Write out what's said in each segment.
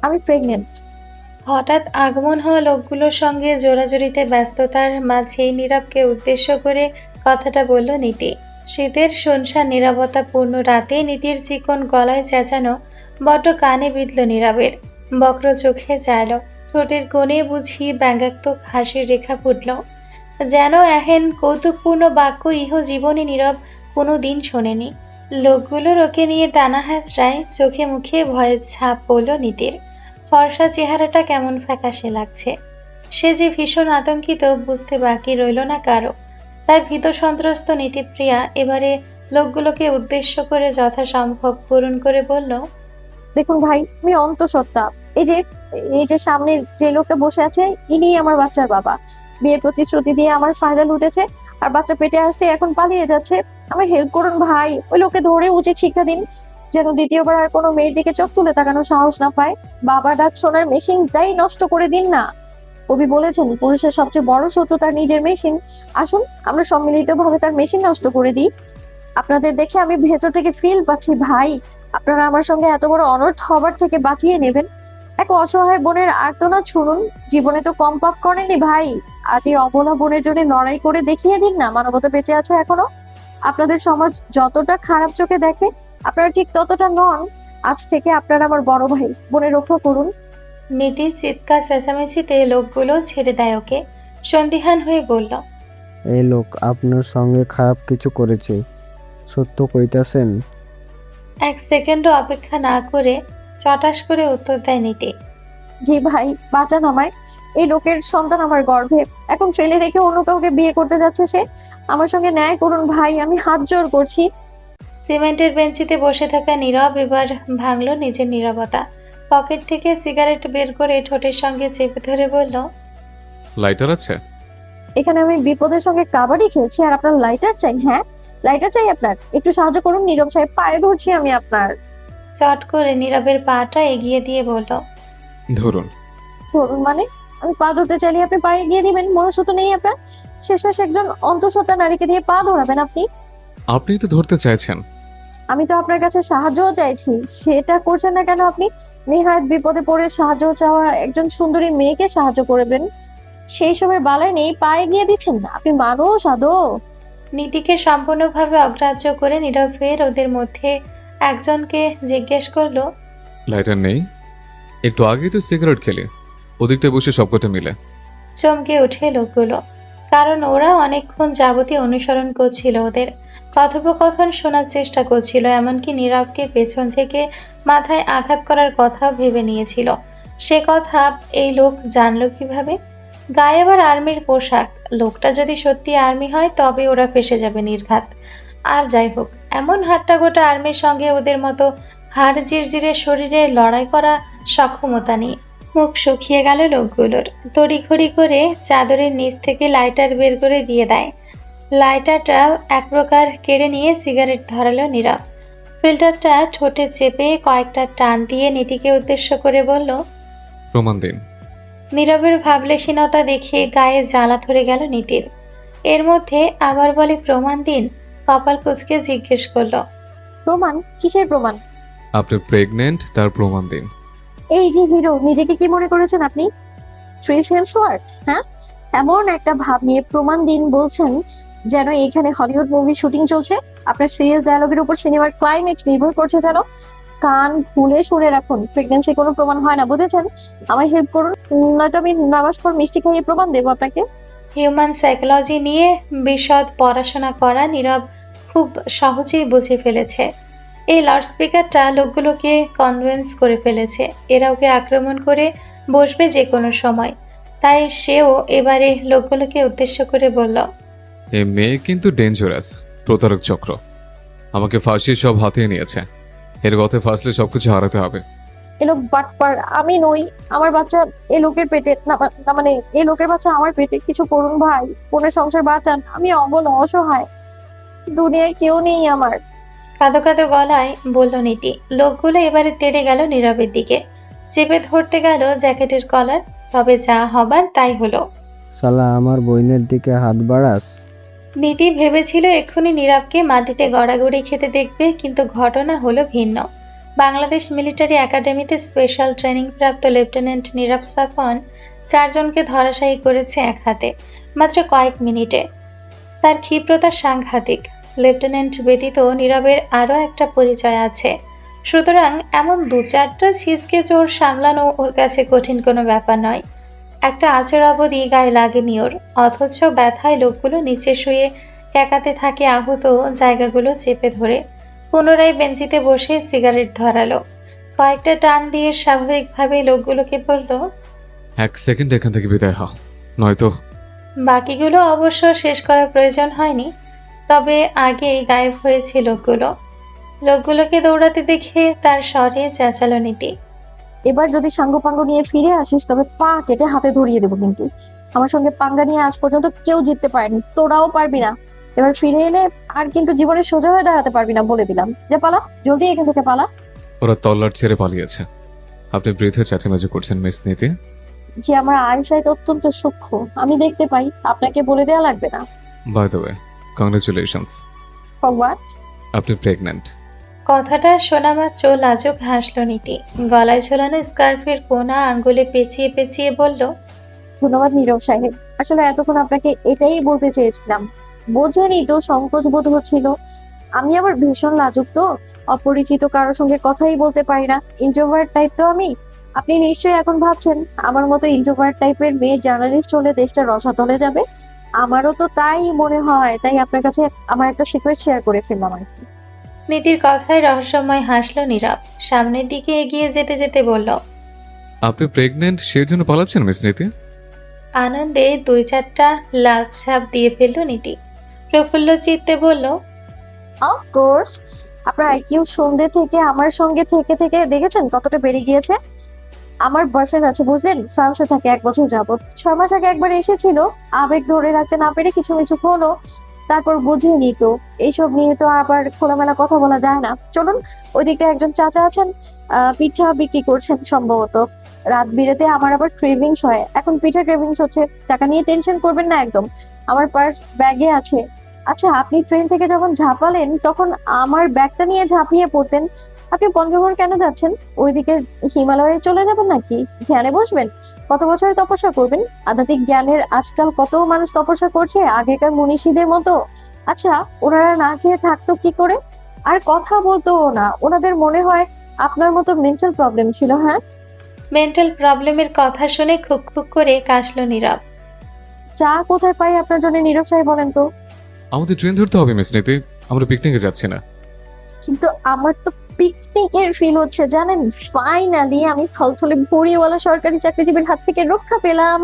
আমি প্রেগনেন্ট। হঠাৎ আগমন হওয়া লোকগুলোর সঙ্গে জোরাজুরিতে ব্যস্ততার মাঝেই নীরবকে উদ্দেশ্য করে কথাটা বলল নীতি। শীতের শুনশান নীরবতাপূর্ণ রাতে নীতির চিকন গলায় চেঁচানো বড্ড কানে বিঁধল নীরবের। বক্র চোখে চাইল, ঠোঁটের কোণে বুঝি ব্যঙ্গাত্মক হাসির রেখা ফুটল। যেন এহেন কৌতুকপূর্ণ বাক্য ইহ জীবনে নীরব কোনো দিন শোনেনি। লোকগুলোর ওকে নিয়ে টানা হ্যাঁচড়ায়, চোখে মুখে ভয়ের ছাপ পড়ল নীতির। ফর্সা চেহারাটা কেমন ফ্যাকাশে লাগছে। সে যে ভীষণ আতঙ্কিত বুঝতে বাকি রইল না কারো। তাই ভীত সন্ত্রস্ত নীতিপ্রিয়া এবারে লোকগুলোকে উদ্দেশ্য করে যথাসম্ভব করুণ করে বলল, দেখুন ভাই, আমি অন্তঃসত্ত্বা। এই যে এই যে সামনে যে লোকটা বসে আছে, ইনি আমার বাচ্চার বাবা। বিয়ের প্রতিশ্রুতি দিয়ে আমার ফাইনাল উঠেছে, আর বাচ্চা পেটে আসছে, এখন পালিয়ে যাচ্ছে। আমার হেল্প করুন ভাই, ওই লোককে ধরে উচিত শিক্ষা দিন, যেন দ্বিতীয়বার আর কোনো মেয়ের দিকে চোখ তুলে তাকানোর সাহস না পায়। বাবা ডাক শোনার মেশিনটাই নষ্ট করে দিন না। কবি বলেছেন, পুরুষের সবচেয়ে বড় শত্রু তার নিজের মেশিন। আসুন আমরা সম্মিলিত ভাবে তার মেশিন নষ্ট করে দিই। আপনাদের দেখে আমি ভেতর থেকে ফিল পাচ্ছি ভাই, আপনারা আমার সঙ্গে এত বড় অনর্থ হবার থেকে বাঁচিয়ে নেবেন। এক অসহায় বোনের আর্তনাদ শুনুন। জীবনে তো কম পাপ করেননি ভাই। আজ এই অবলা বোনের জন্য লড়াই করে দেখিয়ে দিন না মানবতা বেঁচে আছে এখনো। আপনাদের সমাজ যতটা খারাপ চোখে দেখে, আপনারা ঠিক ততটা নন। আজ থেকে আপনারা আমার বড় ভাই, বোনের রক্ষা করুন। নীতির চিৎকার চেঁচামেচিতে লোকগুলো ছেড়ে দেয় ওকে। সন্দিহান হয়ে বলল, এই লোক আপনার সঙ্গে খারাপ কিছু করেছে, সত্য কইতাছেন? এক সেকেন্ডও অপেক্ষা না করে চটাস করে উত্তর দেয় নীতি। জি ভাই, বাঁচান আমায়। এই লোকের সন্তান আমার গর্ভে, এখন ফেলে রেখে অন্য কাউকে বিয়ে করতে যাচ্ছে সে। আমার সঙ্গে ন্যায় করুন ভাই, আমি হাত জোড় করছি। সিমেন্টের বেঞ্চিতে বসে থাকা নীরব এবার ভাঙল নিজের নীরবতা। পকেট থেকে সিগারেট বের করে ঠোঁটের সঙ্গে চেপে ধরে বলল, লাইটার আছে? এখানে আমি বিপদের সঙ্গে কাবাডি খেলছি, আর আপনার লাইটার চাই? হ্যাঁ, লাইটার চাই আপনার? একটু সাহায্য করুন নীরব সাহেব, পায়ে ধরছি আমি আপনার। চট করে নীরবের পাটা এগিয়ে দিয়ে বলল, ধরুন। ধরুন মানে? আমি পা ধরতে চাইলে আপনি পায়ে গিয়ে দিবেন? মনুষ্যত্ব নেই আপনার? শেষমেশ একজন অন্তঃসত্ত্বা নারীকে দিয়ে পা ধরাবেন আপনি? আপনিই তো ধরতে চাইছেন। আমি তো আপনার কাছে সাহায্যও চাইছি, সেটা করছেন না কেন আপনি? নেহাত বিপদে পড়ে সাহায্য চাওয়া একজন সুন্দরী মেয়েকে সাহায্য করবেন, সেই সবের বালাই নেই, পায়ে গিয়ে দিচ্ছেন না? আপনি মানুষ আদৌ? নীতিকে সম্পূর্ণভাবে অগ্রাহ্য করে নীরব ফের ওদের মধ্যে একজনকে জিজ্ঞেস করলো, লাইটার নেই? একটু আগেই তো সিগারেট খেলে ওদিকটা বসে সবকটা মিলে। চমকে ওঠে লোকগুলো। কারণ ওরা অনেকক্ষণ যাবতীয় অনুসরণ করছিল ওদের কথোপকথন, শোনার চেষ্টা করছিল, এমনকি নীরবকে পেছন থেকে মাথায় আঘাত করার কথাও ভেবে নিয়েছিল। সে কথা এই লোক জানলো কিভাবে? গায়ে আবার আর্মির পোশাক। লোকটা যদি সত্যি আর্মি হয় তবে ওরা ফেসে যাবে নির্ঘাত। আর যাই হোক, এমন হাট্টাগোটা আর্মির সঙ্গে ওদের মতো হাড় জিরজিরে শরীরে লড়াই করা সক্ষমতা নেই। মুখ শুকিয়ে গেল লোকগুলোর। তড়িঘড়ি করে চাদরের নিচ থেকে লাইটার বের করে দিয়ে দেয়। লাইটারটা এক প্রকার কেড়ে নিয়ে সিগারেট ধরালো নীরব। ফিল্টারটা ঠোঁটে চেপে কয়েকটা টান দিয়ে নীতিকে উদ্দেশ্য করে বলল, প্রমাণ দিন। নীরবের ভাবলেশীনতা দেখে গায়ে জ্বালা ধরে গেল নীতির। এর মধ্যে আবার বলে প্রমাণ দিন। কপাল কুঁচকে জিজ্ঞেস করলো, প্রমাণ? কিসের প্রমাণ? আপনি প্রেগনেন্ট, তার প্রমাণ দিন। এই যে হিরো, নিজেকে কি মনে করেছেন আপনি? Chris Hemsworth? হ্যাঁ, এমন একটা ভাব নিয়ে প্রমাণ দিন বলছেন যেন এখানে হলিউড মুভি শুটিং চলছে। আপনার সিরিয়াস ডায়লগের উপর সিনেমার ক্লাইম্যাক্স নির্ভর করছে যেন। কান খুলে শুনে রাখুন, প্রেগন্যান্সি কোনো প্রমাণ হয় না, বুঝেছেন? আমায় হেল্প করুন, নয়তো আমি নামাজ পড় মিষ্টি খাইয়ে প্রমাণ দেবো আপনাকে। হিউম্যান সাইকোলজি নিয়ে বিশদ পড়াশোনা করা নীরব খুব সহজেই বুঝে ফেলেছে। এই লাউডস্পিকারটা লোকগুলোকে কনভিন্স করে ফেলেছে এরা ওকে আক্রমণ করে বসবে যে কোনো সময়। তাই সেও এবারে লোকগুলোকে উদ্দেশ্য করে বলল, এই মেয়ে কিন্তু ডেঞ্জারাস, প্রতারক চক্র। আমাকে ফাঁসিয়ে সব হাতিয়ে নিয়েছে। এর গতে ফাঁসলে সবকিছু হারাতে হবে। এ লোক বাটপার, আমি নই। আমার বাচ্চা এ লোকের পেটে না, না মানে এ লোকের বাচ্চা আমার পেটে। কিছু করুন ভাই, বোনের সংসার বাঁচান, আমি অবলা অসহায়, দুনিয়ায় কেউ নেই আমার। কাঁদো কাঁদো গলায় বলল নীতি। লোকগুলো এবারে তেড়ে গেল নীরবের দিকে, চেপে ধরতে গেল জ্যাকেটের কলার। তবে যা হবার তাই হলো। শালা আমার বইনের দিকে হাত বাড়াস? নীতি ভেবেছিল এক্ষুনি নীরবকে মাটিতে গড়াগড়ি খেতে দেখবে, কিন্তু ঘটনা হলো ভিন্ন। বাংলাদেশ মিলিটারি একাডেমিতে স্পেশাল ট্রেনিং প্রাপ্ত লেফটেন্যান্ট নীরব সাফওয়ান 4 জনকে ধরাশায়ী করেছে এক হাতে মাত্র কয়েক মিনিটে। তার ক্ষিপ্রতা সাংঘাতিক। লেফটেন্যান্ট ব্যতীত নীরবের আরও একটা পরিচয় আছে, সুতরাং এমন 2-4টা ছিচকে চোর সামলানো ওর কাছে কঠিন কোনো ব্যাপার নয়। একটা আচর অবধি গায়ে লাগেনি ওর, অথচ ব্যথায় লোকগুলো নিচে শুয়ে ক্যাকাতে থাকে আহত জায়গাগুলো চেপে ধরে। পুনরায় বেঞ্চিতে বসে সিগারেট ধরালো, কয়েকটা টান দিয়ে স্বাভাবিকভাবে লোকগুলোকে বলল, 1 সেকেন্ড এখান থেকে বিদায় হও, নয়তো। বাকিগুলো অবশ্য শেষ করার প্রয়োজন হয়নি, তবে আগেই গায়েব হয়েছে লোকগুলো। লোকগুলোকে দৌড়াতে দেখে তার স্বরে চেঁচালো নীতি। এবার যদি সাঙ্গপাঙ্গ নিয়ে ফিরে আসিস তবে পা কেটে হাতে ধরিয়ে দেবো। কিন্তু আমার সঙ্গে পাঙ্গা নিয়ে আজ পর্যন্ত কেউ জিততে পারেনি, তোরাও পারবি না। এবার ফিরে এলে আর কিন্তু জীবনে সোজা হয়ে দাঁড়াতে পারবি না, বলে দিলাম। যে পালা, জলদি এখান থেকে পালা। ওরা তল্লাট ছেড়ে পালিয়েছে। আপনি বৃথা চেঁচামেচি করছেন মিস নীতি। যে আমার আইসাইট অত্যন্ত সূক্ষ্ম, আমি দেখতে পাই। আপনাকে বলে দেওয়া লাগবে না। By the way, congratulations, for what? আপনি প্রেগন্যান্ট। কথাটা শোনা মাত্র লাজুক হাসল নীতি। গলায় ঝোলানো স্কার্ফের কোনা আঙ্গুলে পেঁচিয়ে পেঁচিয়ে বলল, ধন্যবাদ নীরব সাহেব। আসলে এতক্ষণ আপনাকে এটাই বলতে চেয়েছিলাম। বোঝেনি তো, সংকোচ বোধ হচ্ছিল। আমি আবার ভীষণ লাজুক তো, অপরিচিত কারোর সঙ্গে কথাই বলতে পারি না। ইন্ট্রোভার্ট টাইপ তো আমি। আপনি নিশ্চয়ই এখন ভাবছেন আমার মতো ইন্ট্রোভার্ট টাইপের মেয়ে জার্নালিস্ট হলে দেশটা রসাতলে যাবে। আমারও তো তাই মনে হয়, তাই আপনার কাছে আমার একটা সিক্রেট শেয়ার করে ফেললাম আর কি। নীতির কথায় রহস্যময় হাসল নীরব। সামনের দিকে এগিয়ে যেতে যেতে বলল, আপনি প্রেগন্যান্ট সেই জন্য পালাচ্ছেন মিস নীতি? আনন্দে 2-4টা লাভ ঝাঁপ দিয়ে ফেলল নীতি। প্রফুল্ল চিত্তে বলল, অফকোর্স। আপনার আইকিউ সন্ধ্যে থেকে আমার সঙ্গে থেকে থেকে দেখেছেন কতটা বেড়ে গিয়েছে। আমার বয়ফ্রেন্ড আছে বুঝলেন, ফ্রান্সে থাকে 1 বছর যাবত। 6 মাস আগে একবার এসেছিল, আবেগ ধরে রাখতে না পেরে কিছু মিছু হলো, তারপর বুঝে নিত। এইসব নিয়ে তো আবার খোলামেলা কথা বলা যায় না। চলুন, ওই দিকটা একজন চাচা আছেন, পিঠা বিক্রি করছেন সম্ভবত। রাত বিরেতে আমার আবার ক্রেভিংস হয়, এখন পিঠা ক্রেভিংস হচ্ছে। টাকা নিয়ে টেনশন করবেন না একদম, আমার পার্স ব্যাগে আছে। আচ্ছা, আপনি ট্রেন থেকে যখন ঝাঁপালেন তখন আমার ব্যাগটা নিয়ে ঝাঁপিয়ে পড়তেন। আপনি পঞ্চগড় কেন যাচ্ছেন? ওইদিকে হিমালয়ে চলে যাবেন নাকি? ধ্যানে বসবেন? কত বছরের তপস্যা করবেন? আধ্যাত্মিক জ্ঞানের আজকাল কত মানুষ তপস্যা করছে আগেকার মনীষীদের মতো। আচ্ছা, ওনারা না খেয়ে থাকতো কি করে? আর কথা বলতো না, ওনাদের মনে হয় আপনার মতো মেন্টাল প্রবলেম ছিল। হ্যাঁ, মেন্টাল প্রবলেমের কথা শুনে খুক খুক করে কাশল নীরব। চা কোথায় পাই আপনার জন্য নীরব সাহেব বলেন তো? আমাদের ট্রেন ধরতে হবে মিস নীতি, আমরা পিকনিকে যাচ্ছি না। কিন্তু আমার তো পিকনিকের ফিল হচ্ছে জানেন। ফাইনালি আমি থলথলে ভুঁড়িওয়ালা সরকারি চাকরিজীবীর হাত থেকে রক্ষা পেলাম।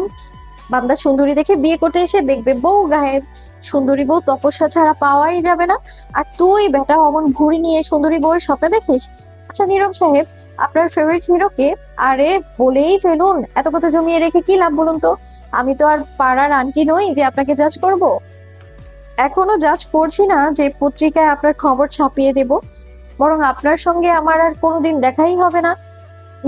বান্দা সুন্দরী দেখে বিয়ে করতে এসে দেখবে বউ গায়েব। সুন্দরী বউ তপস্যা ছাড়া পাওয়াই যাবে না। আর তুই বেটা অমন ভুঁড়ি নিয়ে সুন্দরী বউয়ের স্বপ্ন দেখিস? আচ্ছা নীরব সাহেব, আপনার ফেভারিট হিরো কে? আরে বলেই ফেলুন, এত কথা জমিয়ে রেখে কি লাভ বলুন তো? আমি তো আর পাড়ার আন্টি নই যে আপনাকে জাজ করব। এখনো জাজ করছি না যে পত্রিকায় আপনার খবর ছাপিয়ে দেব। বরং আপনার সঙ্গে আমার আর কোনোদিন দেখাই হবে না।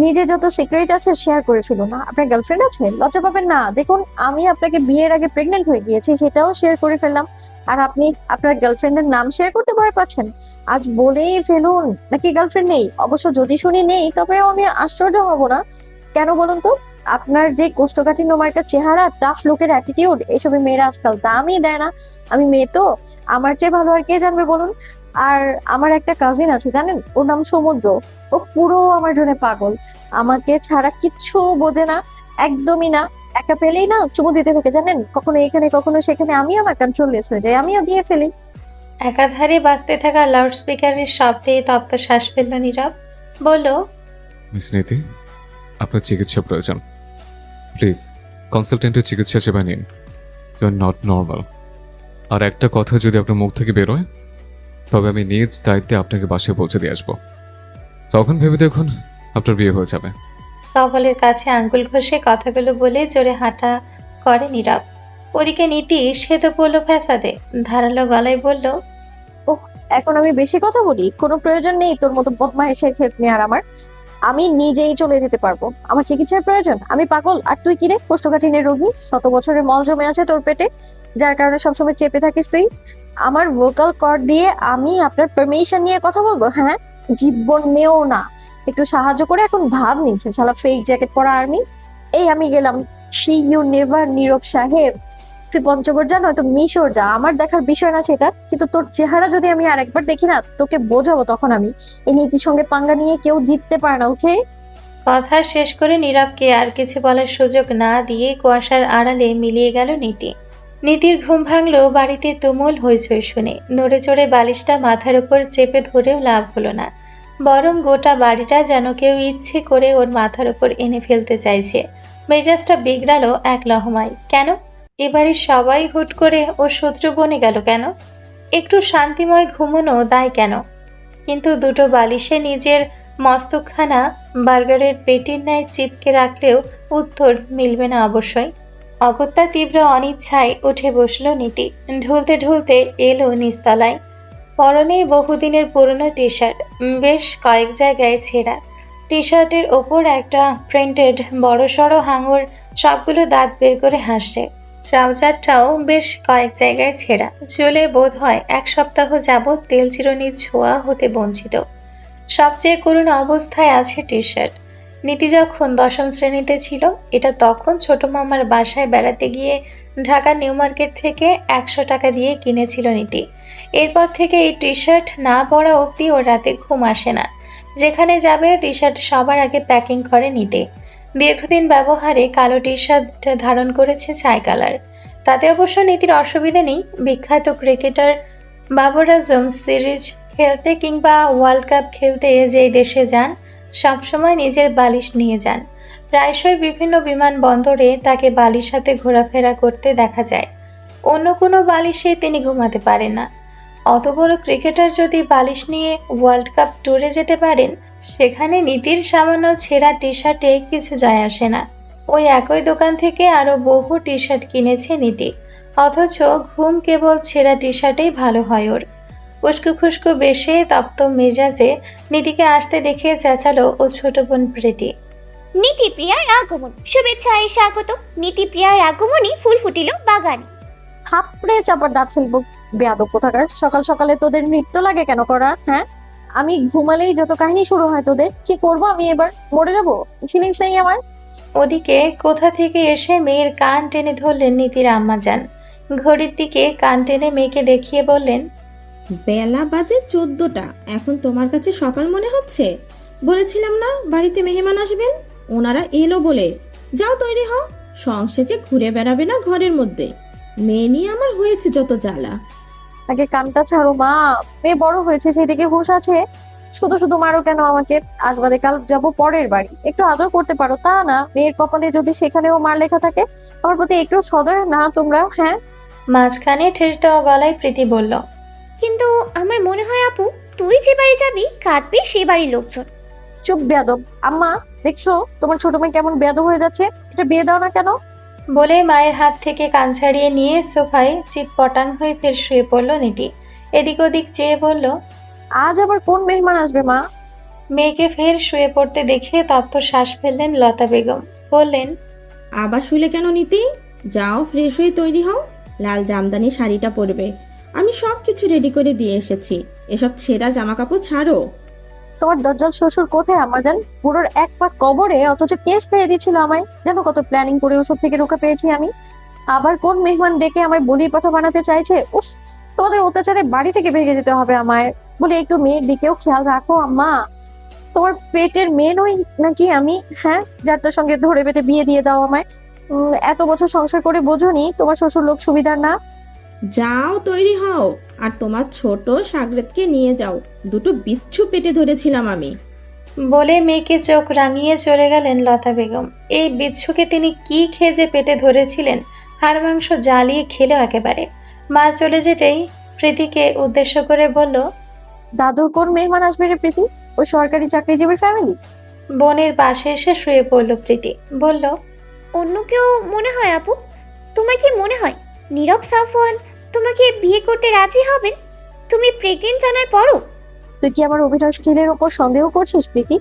নিজে যত সিক্রেট আছে শেয়ার করে ফেলুন না। আপনার গার্লফ্রেন্ড আছে? লজ্জা পাবেন না। দেখুন, আমি আপনাকে বিয়ের আগে প্রেগনেন্ট হয়ে গিয়েছি, সেটাও শেয়ার করে ফেললাম। আর আপনি আপনার গার্লফ্রেন্ডের নাম শেয়ার করতে ভয় পাচ্ছেন? আজ বলেই ফেলুন, নাকি গার্লফ্রেন্ড নেই? অবশ্য যদি শুনি নেই, তবেও আমি আশ্চর্য হব না। কেন বলুন তো? আপনার যে কোষ্ঠকাঠিন্য মার্কা চেহারা, টাফ লুকের অ্যাটিটিউড, এসবে মেয়েরা আজকাল দামই দেয় না। আমি মেয়ে তো, আমার চেয়ে ভালো আর কে জানবে বলুন? আর আমার একটা কাজিন আছে জানেন, ওর নাম সমুদ্র। ও পুরো আমার জন্য পাগল, আমাকে ছাড়া কিচ্ছু বোঝে না, একদমই না। একা পেলেই না চুমু দিতে থাকে জানেন, কখনো এখানে কখনো সেখানে। আমি আমার কন্ট্রোললেস হয়ে যাই, আমিও দিয়ে ফেলি। একাধারে বাজতে থাকা লাউড স্পিকারের শব্দে তপ্ত শ্বাস ফেলল নীরব। বলল, মিস নীতি, আপনার চিকিৎসা প্রয়োজন। প্লিজ কনসালটেন্টের চিকিৎসা সেবা নিন। You are not normal. আর একটা কথা যদি আপনার মুখ থেকে বেরোয়, তবে আমি নিজ দায়িত্বে আপনাকে বাসায় পৌঁছে দিয়ে আসবো। তখন ভেবে দেখুন আপনার বিয়ে হয়ে যাবে। কপালের কাছে আঙ্গুল ঘষে কথাগুলো বলে জোরে হাঁটা করে নীরব। ওদিকে নীতি সে তো পড়ল ফ্যাসাদে। ধারালো গলায় বলল, এখন আমি বেশি কথা বলি? কোনো প্রয়োজন নেই তোর মতো বদমাইশের ক্ষেত নেওয়ার আমার। আমি নিজেই চলে যেতে পারবো। আমার চিকিৎসার প্রয়োজন? আমি পাগল? আর তুই কি রে, কোষ্ঠকাঠিন্যের রোগী? 100 বছরের মল জমে আছে তোর পেটে, যার কারণে সবসময় চেপে থাকিস তুই। আমার ভোকাল কর্ড দিয়ে আমি আপনার পারমিশন নিয়ে কথা বলবো? হ্যাঁ, জীবনেও না। একটু সাহায্য করে এখন ভাব নিচ্ছে শালা ফেক জ্যাকেট পরা আর্মি। এই আমি গেলাম। সি ইউ নেভার নীরব সাহেব। তুই পঞ্চগড় যা নয়তো মিশর যা, আমার দেখার বিষয় না সেটা, কিন্তু তোর চেহারা যদি আমি আরেকবার দেখি না তোকে বোঝাবো তখন আমি। এই নীতির সঙ্গে পাঙ্গা নিয়ে কেউ জিততে পারে না, ওকে? কথা শেষ করে নীরবকে আর কিছু বলার সুযোগ না দিয়ে কুয়াশার আড়ালে মিলিয়ে গেল নীতি। নীতির ঘুম ভাঙলো বাড়িতে তুমুল হইচই শুনে। নড়ে চড়ে বালিশটা মাথার উপর চেপে ধরেও লাভ হলো না, বরং গোটা বাড়িটা যেন কেউ ইচ্ছে করে ওর মাথার উপর এনে ফেলতে চাইছে। মেজাজটা বিগড়ালো এক লহমায়। কেন এবারে সবাই হুট করে ওর শত্রু বনে গেল কেন? একটু শান্তিময় ঘুমোনো দায় কেন? কিন্তু দুটো বালিশে নিজের মস্তকখানা বার্গারের পেটির ন্যায় চিপকে রাখলেও উত্তর মিলবে না অবশ্যই। অগত্যা তীব্র অনিচ্ছায় উঠে বসলো নীতি। ঢুলতে ঢুলতে এলো নিচতলায়। পরনে বহুদিনের পুরনো টি শার্ট, বেশ কয়েক জায়গায় ছেঁড়া। টি শার্টের ওপর একটা প্রিন্টেড বড়সড় হাঙর সবগুলো দাঁত বের করে হাসছে। ট্রাউজারটাও বেশ কয়েক জায়গায় ছেঁড়া। চুলে বোধ হয় 1 সপ্তাহ যাবৎ তেল চিরুনির ছোঁয়া হতে বঞ্চিত। সবচেয়ে করুণ অবস্থায় আছে টি শার্ট। নীতি যখন 10ম শ্রেণীতে ছিল, এটা তখন ছোট মামার বাসায় বেড়াতে গিয়ে ঢাকা নিউ মার্কেট থেকে 100 টাকা দিয়ে কিনেছিল নীতি। এরপর থেকে এই টি শার্ট না পরা অবধি ওর রাতে ঘুম আসে না। যেখানে যাবে টি শার্ট সবার আগে প্যাকিং করে নিতে। দীর্ঘদিন ব্যবহারে কালো টি শার্ট ধারণ করেছে ছাই কালার। তাতে অবশ্য নীতির অসুবিধা নেই। বিখ্যাত ক্রিকেটার বাবর আজম সিরিজ খেলতে কিংবা ওয়ার্ল্ড কাপ খেলতে যেই দেশে যান, সবসময় নিজের বালিশ নিয়ে যান। প্রায়শই বিভিন্ন বিমানবন্দরে তাকে বালিশ সাথে ঘোরাফেরা করতে দেখা যায়। অন্য কোনো বালিশে তিনি ঘুমাতে পারেন না। অত বড় ক্রিকেটার যদি বালিশ নিয়ে ওয়ার্ল্ড কাপ ট্যুরে যেতে পারেন, সেখানে নীতির সামান্য ছেঁড়া টি শার্টে কিছু যায় আসে না। ওই একই দোকান থেকে আরও বহু টি শার্ট কিনেছে নীতি, অথচ ঘুম কেবল ছেঁড়া টি শার্টেই ভালো হয় ওর। উস্কো খুস্কো বেশে তপ্ত মেজাজে নীতিকে আসতে দেখে চেঁচালো ও ছোট বোন প্রীতি। নীতিপ্রিয়ার আগমন, শুভেচ্ছা স্বাগত। নীতিপ্রিয়ার আগমনী ফুল ফুটিল বাগানে। থাপড়ে চাপার দাঁত ফেলবো বেয়াদব কোথাকার। সকাল সকালে তোদের নৃত্য লাগে কেন করা? হ্যাঁ, আমি ঘুমালেই যত কাহিনী শুরু হয় তোদের। কি করব আমি এবার? মরে যাবো? ফিলিংস নেই আমার। ওদিকে কোথা থেকে এসে মেয়ের কান টেনে ধরলেন নীতির আম্মাজান। ঘড়ির দিকে কান টেনে মেয়েকে দেখিয়ে বললেন, বেলা বাজে 14টা, এখন তোমার কাছে সকাল মনে হচ্ছে? বলেছিলাম না বাড়িতে মেহমান আসবেন, ওনারা এলো বলে। যাও তৈরি হও, সংসেজে ঘুরে বেড়াবে না ঘরের মধ্যে। মেয়ে নিয়ে আমার হয়েছে যত জ্বালা। আগে কানটা ছাড়ো মা, মেয়ে বড় হয়েছে সেদিকে হুঁশ আছে। শুধু শুধু মারো কেন আমাকে? আজ বাদে কাল যাবো পরের বাড়ি, একটু আদর করতে পারো তা না? মেয়ের কপালে যদি সেখানেও মার লেখা থাকে, আমার প্রতি একটু সদয় না তোমরা? হ্যাঁ, মাঝখানে ঠেস দেওয়া গলায় প্রীতি বলল, কিন্তু আমার মনে হয় আপু, তুই যে বাড়ি যাবি কাঁদবে সে বাড়ির লোকজন। চুপ বেয়াদব। আম্মা দেখছো তোমার ছোট মেয়ে কেমন বেয়াদব হয়ে যাচ্ছে? এটা বিয়ে দাও না কেন? বলে মায়ের হাত থেকে কান ছাড়িয়ে নিয়ে সোফায় চিৎপটাং হয়ে ফের শুয়ে পড়ল নীতি। এদিক ওদিক চেয়ে বলল, আজ আবার কোন মেহমান আসবে মা? মেয়েকে ফের শুয়ে পড়তে দেখে তপ্ত শ্বাস ফেললেন লতা বেগম। বললেন, আবার শুলে কেন নীতি? যাও ফ্রেশ হয়ে তৈরি হও, লাল জামদানি শাড়িটা পরবে। আমি সব কিছু রেডি করে দিয়ে এসেছি, এসব ছেঁড়া জামা কাপড় ছাড়ো। তোমার দজ্জাল শ্বশুর কোথায় আম্মাজান? বুড়োর এক পা কবরে, অথচ কেস খেয়ে দিচ্ছিল আমায়। জানো কত প্ল্যানিং করে ওসব থেকে রক্ষা পেয়েছি আমি। আবার কোন মেহমান ডেকে আমায় বলির পাঠা বানাতে চাইছে? উফ, তোমাদের অত্যাচারে বাড়ি থেকে ভেগে যেতে হবে আমায়। বলে একটু মেয়ের দিকেও খেয়াল রাখো আম্মা। তোমার পেটের মেয়ে নই নাকি আমি? হ্যাঁ, যার তার সঙ্গে ধরে বেঁধে বিয়ে দিয়ে দাও আমায়। এত বছর সংসার করে বোঝোনি তোমার শ্বশুর লোক সুবিধার না? যাও তৈরি হও, আর তোমার ছোট সাগরেদকে নিয়ে যাও, দুটো বিচ্ছু পেটে ধরেছিলাম আমি। বলে মেয়েকে চোখ রাঙিয়ে চলে গেলেন লতা বেগম। এই বিচ্ছুকে তিনি কি খেয়ে যে পেটে ধরেছিলেন, হাড় মাংস জ্বালিয়ে খেলেও একেবারে। মা চলে যেতেই প্রীতিকে উদ্দেশ্য করে বলল, দাদুর কোন মেহমান আসবে রে প্রীতি? ওই সরকারি চাকরিজীবীর ফ্যামিলি? বোনের পাশে এসে শুয়ে পড়ল প্রীতি। বলল, অন্য কেউ মনে হয় আপু? তোমার কি মনে হয় নীরব সাফওয়ান তোমাকে বিয়ে করতে রাজি হবেন? তুমি প্রেগনেন্ট জানার পরও? তুই কি আমার অভিনয় স্কিলের উপর সন্দেহ করছিস প্রীতি?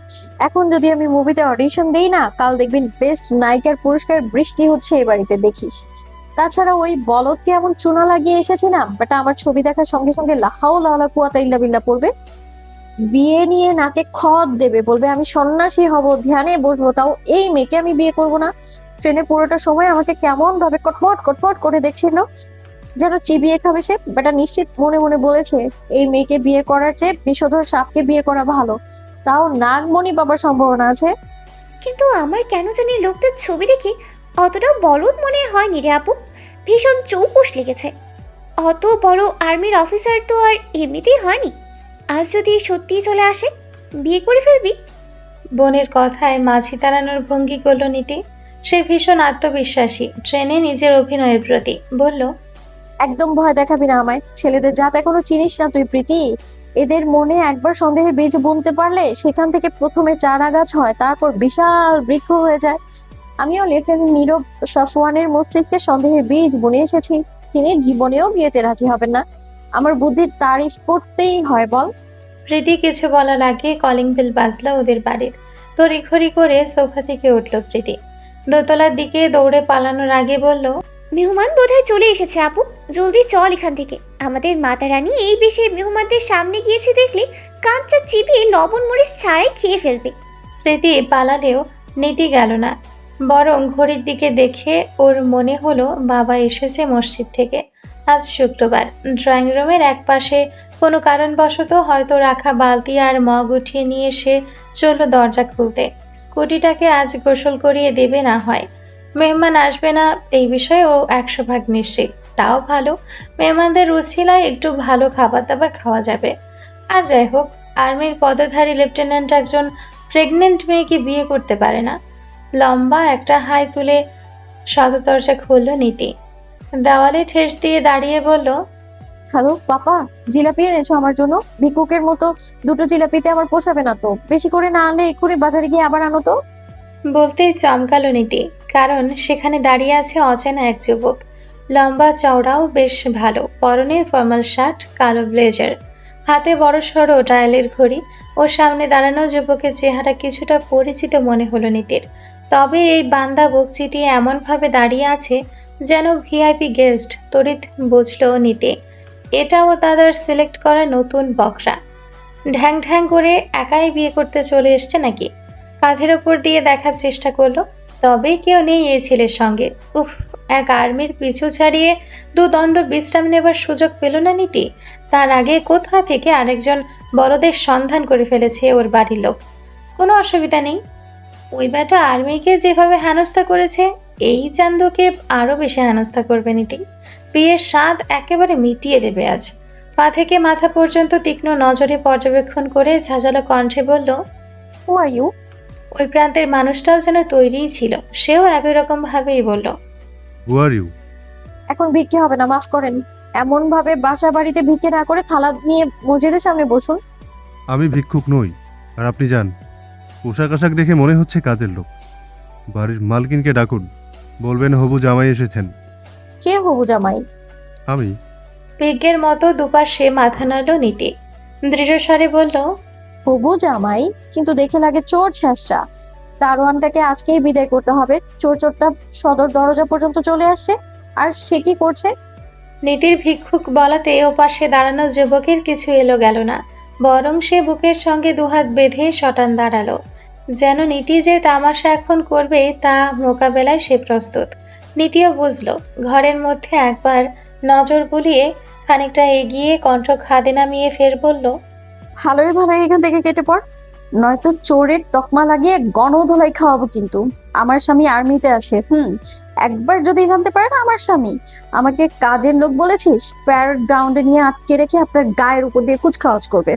এখন যদি আমি মুভিতে অডিশন দেই না, কাল দেখবেন বেস্ট নায়িকার পুরস্কার বৃষ্টি হচ্ছে এই বাড়িতে, দেখিস। তাছাড়া ওই বলদকে এমন চুনা লাগিয়ে এসেছে না, বাট আমার ছবি দেখার সঙ্গে সঙ্গে লাহাও লালা কুয়াতা ইল্লা বিল্লা পড়বে। বিয়ে নিয়ে নাকে খত দেবে, বলবে আমি সন্ন্যাসী হব, ধ্যানে বসবো, তাও এই মেয়েকে আমি বিয়ে করব না। ট্রেনে পুরোটা সময় আমাকে কেমন ভাবে কটমট কটমট করে দেখছিল, যেন চিবিয়ে খাবে সে। বেটা নিশ্চিত মনে মনে বলেছে এই মেয়েকে বিয়ে করার চেয়ে বিষধর সাপকে বিয়ে করা ভালো, তাও নাগমণি পাবার সম্ভাবনা আছে। কিন্তু আমার কেন জানি লোকটার ছবি দেখে অতটা বলদ মনে হয়নি রে আপু, ভীষণ চৌকুশ লেগেছে। অত বড় আর্মির অফিসার তো আর এমনিতেই হয়নি। আজ যদি সত্যিই চলে আসে, বিয়ে করে ফেলবি? বোনের কথায় মাঝি তাড়ানোর ভঙ্গি করল নীতি। সে ভীষণ আত্মবিশ্বাসী ট্রেনে নিজের অভিনয়ের প্রতি। বলল, একদম ভয় দেখাবি না আমায়, ছেলেদের জাত এখনো চিনিস না তুই প্রীতি। এদের মনে একবার সন্দেহের বীজ বুনতে পারলে সেখান থেকে প্রথমে চারা গাছ হয়, তারপর বিশাল বৃক্ষ হয়ে যায়। আমিও লেফটেন্যান্ট নীরব সাফওয়ানের মস্তিষ্কে সন্দেহের বীজ বুনে এসেছি। তিনি জীবনেও বিয়েতে রাজি হবেন না। আমার বুদ্ধির তারিফ করতেই হয় বল। প্রীতি কিছু বলার আগে কলিং বেল বাজলো ওদের বাড়ির। তড়িঘড়ি করে সোফা থেকে উঠল প্রীতি। দোতলার দিকে দৌড়ে পালানোর আগে বলল, মেহমান বোধহয় চলে এসেছে আপু, জলদি চল এখান থেকে। আমাদের মাতা রানী এই বেশে মেহমানদের সামনে গিয়েছে দেখলে কাঁচা চিবিয়ে লবণ মরিচ ছাড়াই খেয়ে ফেলবে। প্রীতি পালালেও নীতি গেল না, বরং ঘড়ির দিকে দেখে ওর মনে হলো বাবা এসেছে মসজিদ থেকে। আজ শুক্রবার। ড্রয়িং রুমের এক পাশে কোনো কারণবশত হয়তো রাখা বালতি আর মগ উঠিয়ে নিয়ে এসে চলল দরজা খুলতে। স্কুটিটাকে আজ গোসল করিয়ে দেবে না হয়। মেহমান আসবে না এই বিষয়ে ও 100% নিশ্চিত। তাও ভালো, মেহমানদের উছিলায় একটু ভালো খাবার দাবার খাওয়া যাবে। আর যাই হোক, আর্মির পদধারী লেফটেন্যান্ট একজন প্রেগনেন্ট মেয়েকে বিয়ে করতে পারে না। লম্বা একটা হাই তুলে সদর দরজা খুলল নীতি। দেওয়ালে ঠেস দিয়ে দাঁড়িয়ে বলল, হ্যালো পাপা, জিলাপি এনেছো আমার জন্য? ভিক্ষুকের মতো দুটো জিলাপিতে আমার পোষাবে না তো, বেশি করে না আনলে এক্ষুনি বাজারে গিয়ে আবার আনো তো। বলতেই চমকালো নীতি, কারণ সেখানে দাঁড়িয়ে আছে অচেনা এক যুবক। লম্বা চওড়াও বেশ ভালো, পরনে ফর্মাল শার্ট, কালো ব্লেজার, হাতে বড় সড়ো ডায়ালের ঘড়ি। ও সামনে দাঁড়ানো যুবকের চেহারা কিছুটা পরিচিত মনে হলো নীতির। তবে এই বান্দা বুক চিতিয়ে এমনভাবে দাঁড়িয়ে আছে যেন ভিআইপি গেস্ট। তড়িৎ বুঝলো নীতি এটাও তাদের সিলেক্ট করা নতুন বকরা। ঢ্যাং ঢ্যাং করে একাই বিয়ে করতে চলে এসছে নাকি। কাঁধের ওপর দিয়ে দেখার চেষ্টা করলো, তবে কেউ নেই এই ছেলের সঙ্গে। উফ, এক আর্মির পিছু ছাড়িয়ে দুদণ্ড বিশ্রাম নেবার সুযোগ পেল না নীতি। তার আগে কোথা থেকে আরেকজন বড়দের সন্ধান করে ফেলেছে ওর বাড়ির লোক। কোনো অসুবিধা নেই, ওই বেটা আর্মিকে যেভাবে হেনস্থা করেছে এই চান্দকে আরো বেশি হেনস্থা করবে নীতি। বিয়ের স্বাদ একেবারে মিটিয়ে দেবে আজ। পা থেকে মাথা পর্যন্ত তীক্ষ্ণ নজরে পর্যবেক্ষণ করে ঝাঁঝালো কণ্ঠে বলল, হু আর ইউ? ওই প্রান্তের মানুষটাও যেন তৈরিই ছিল। সেও একই রকম ভাবেই বলল, হু আর ইউ? এখন ভিক্ষে হবে না, মাফ করেন। এমন ভাবে বাসা বাড়িতে ভিক্ষে না করে থালা নিয়ে মসজিদের সামনে বসুন। আমি ভিক্ষুক নই। আর আপনি যান, পোশাক আশাক দেখে মনে হচ্ছে কাজের লোক। বাড়ির মালকিনকে ডাকুন, বলবেন হবু জামাই এসেছেন। কে হবু জামাই? আমি? বিজ্ঞের মতো দুপাশে মাথা নাড়ল নীতি। দৃঢ়স্বরে বলল, হবু জামাই? কিন্তু দেখে লাগে চোর ছেঁচড়া। দারোয়ানটাকে আজকেই বিদায় করতে হবে। চোরটা সদর দরজা পর্যন্ত চলে আসছে, আর সে কি করছে? নীতির ভিক্ষুক বলাতে ওপাশে দাঁড়ানো যুবকের কিছু এলো গেল না, বরং সে বুকের সঙ্গে দুহাত বেঁধে শটান দাঁড়ালো। যেন নীতি যে তামাশা এখন করবে তা মোকাবেলায় সে প্রস্তুত। নীতিও বুঝল। ঘরের মধ্যে একবার নজর বুলিয়ে খানিকটা এগিয়ে কণ্ঠ খাদে নামিয়ে ফের বলল, ভালোই ভালোই এখান থেকে কেটে পড়, নয়তো চোরের তকমা লাগিয়ে গণধোলাই খাওয়াবো। কিন্তু আমার স্বামী আর্মিতে আছে। একবার যদি জানতে পারে না আমার স্বামী আমাকে কাজের লোক বলেছিস, প্যারেড গ্রাউন্ডে নিয়ে আটকে রেখে আপনার গায়ের উপর দিয়ে কুচকাওয়াজ করবে।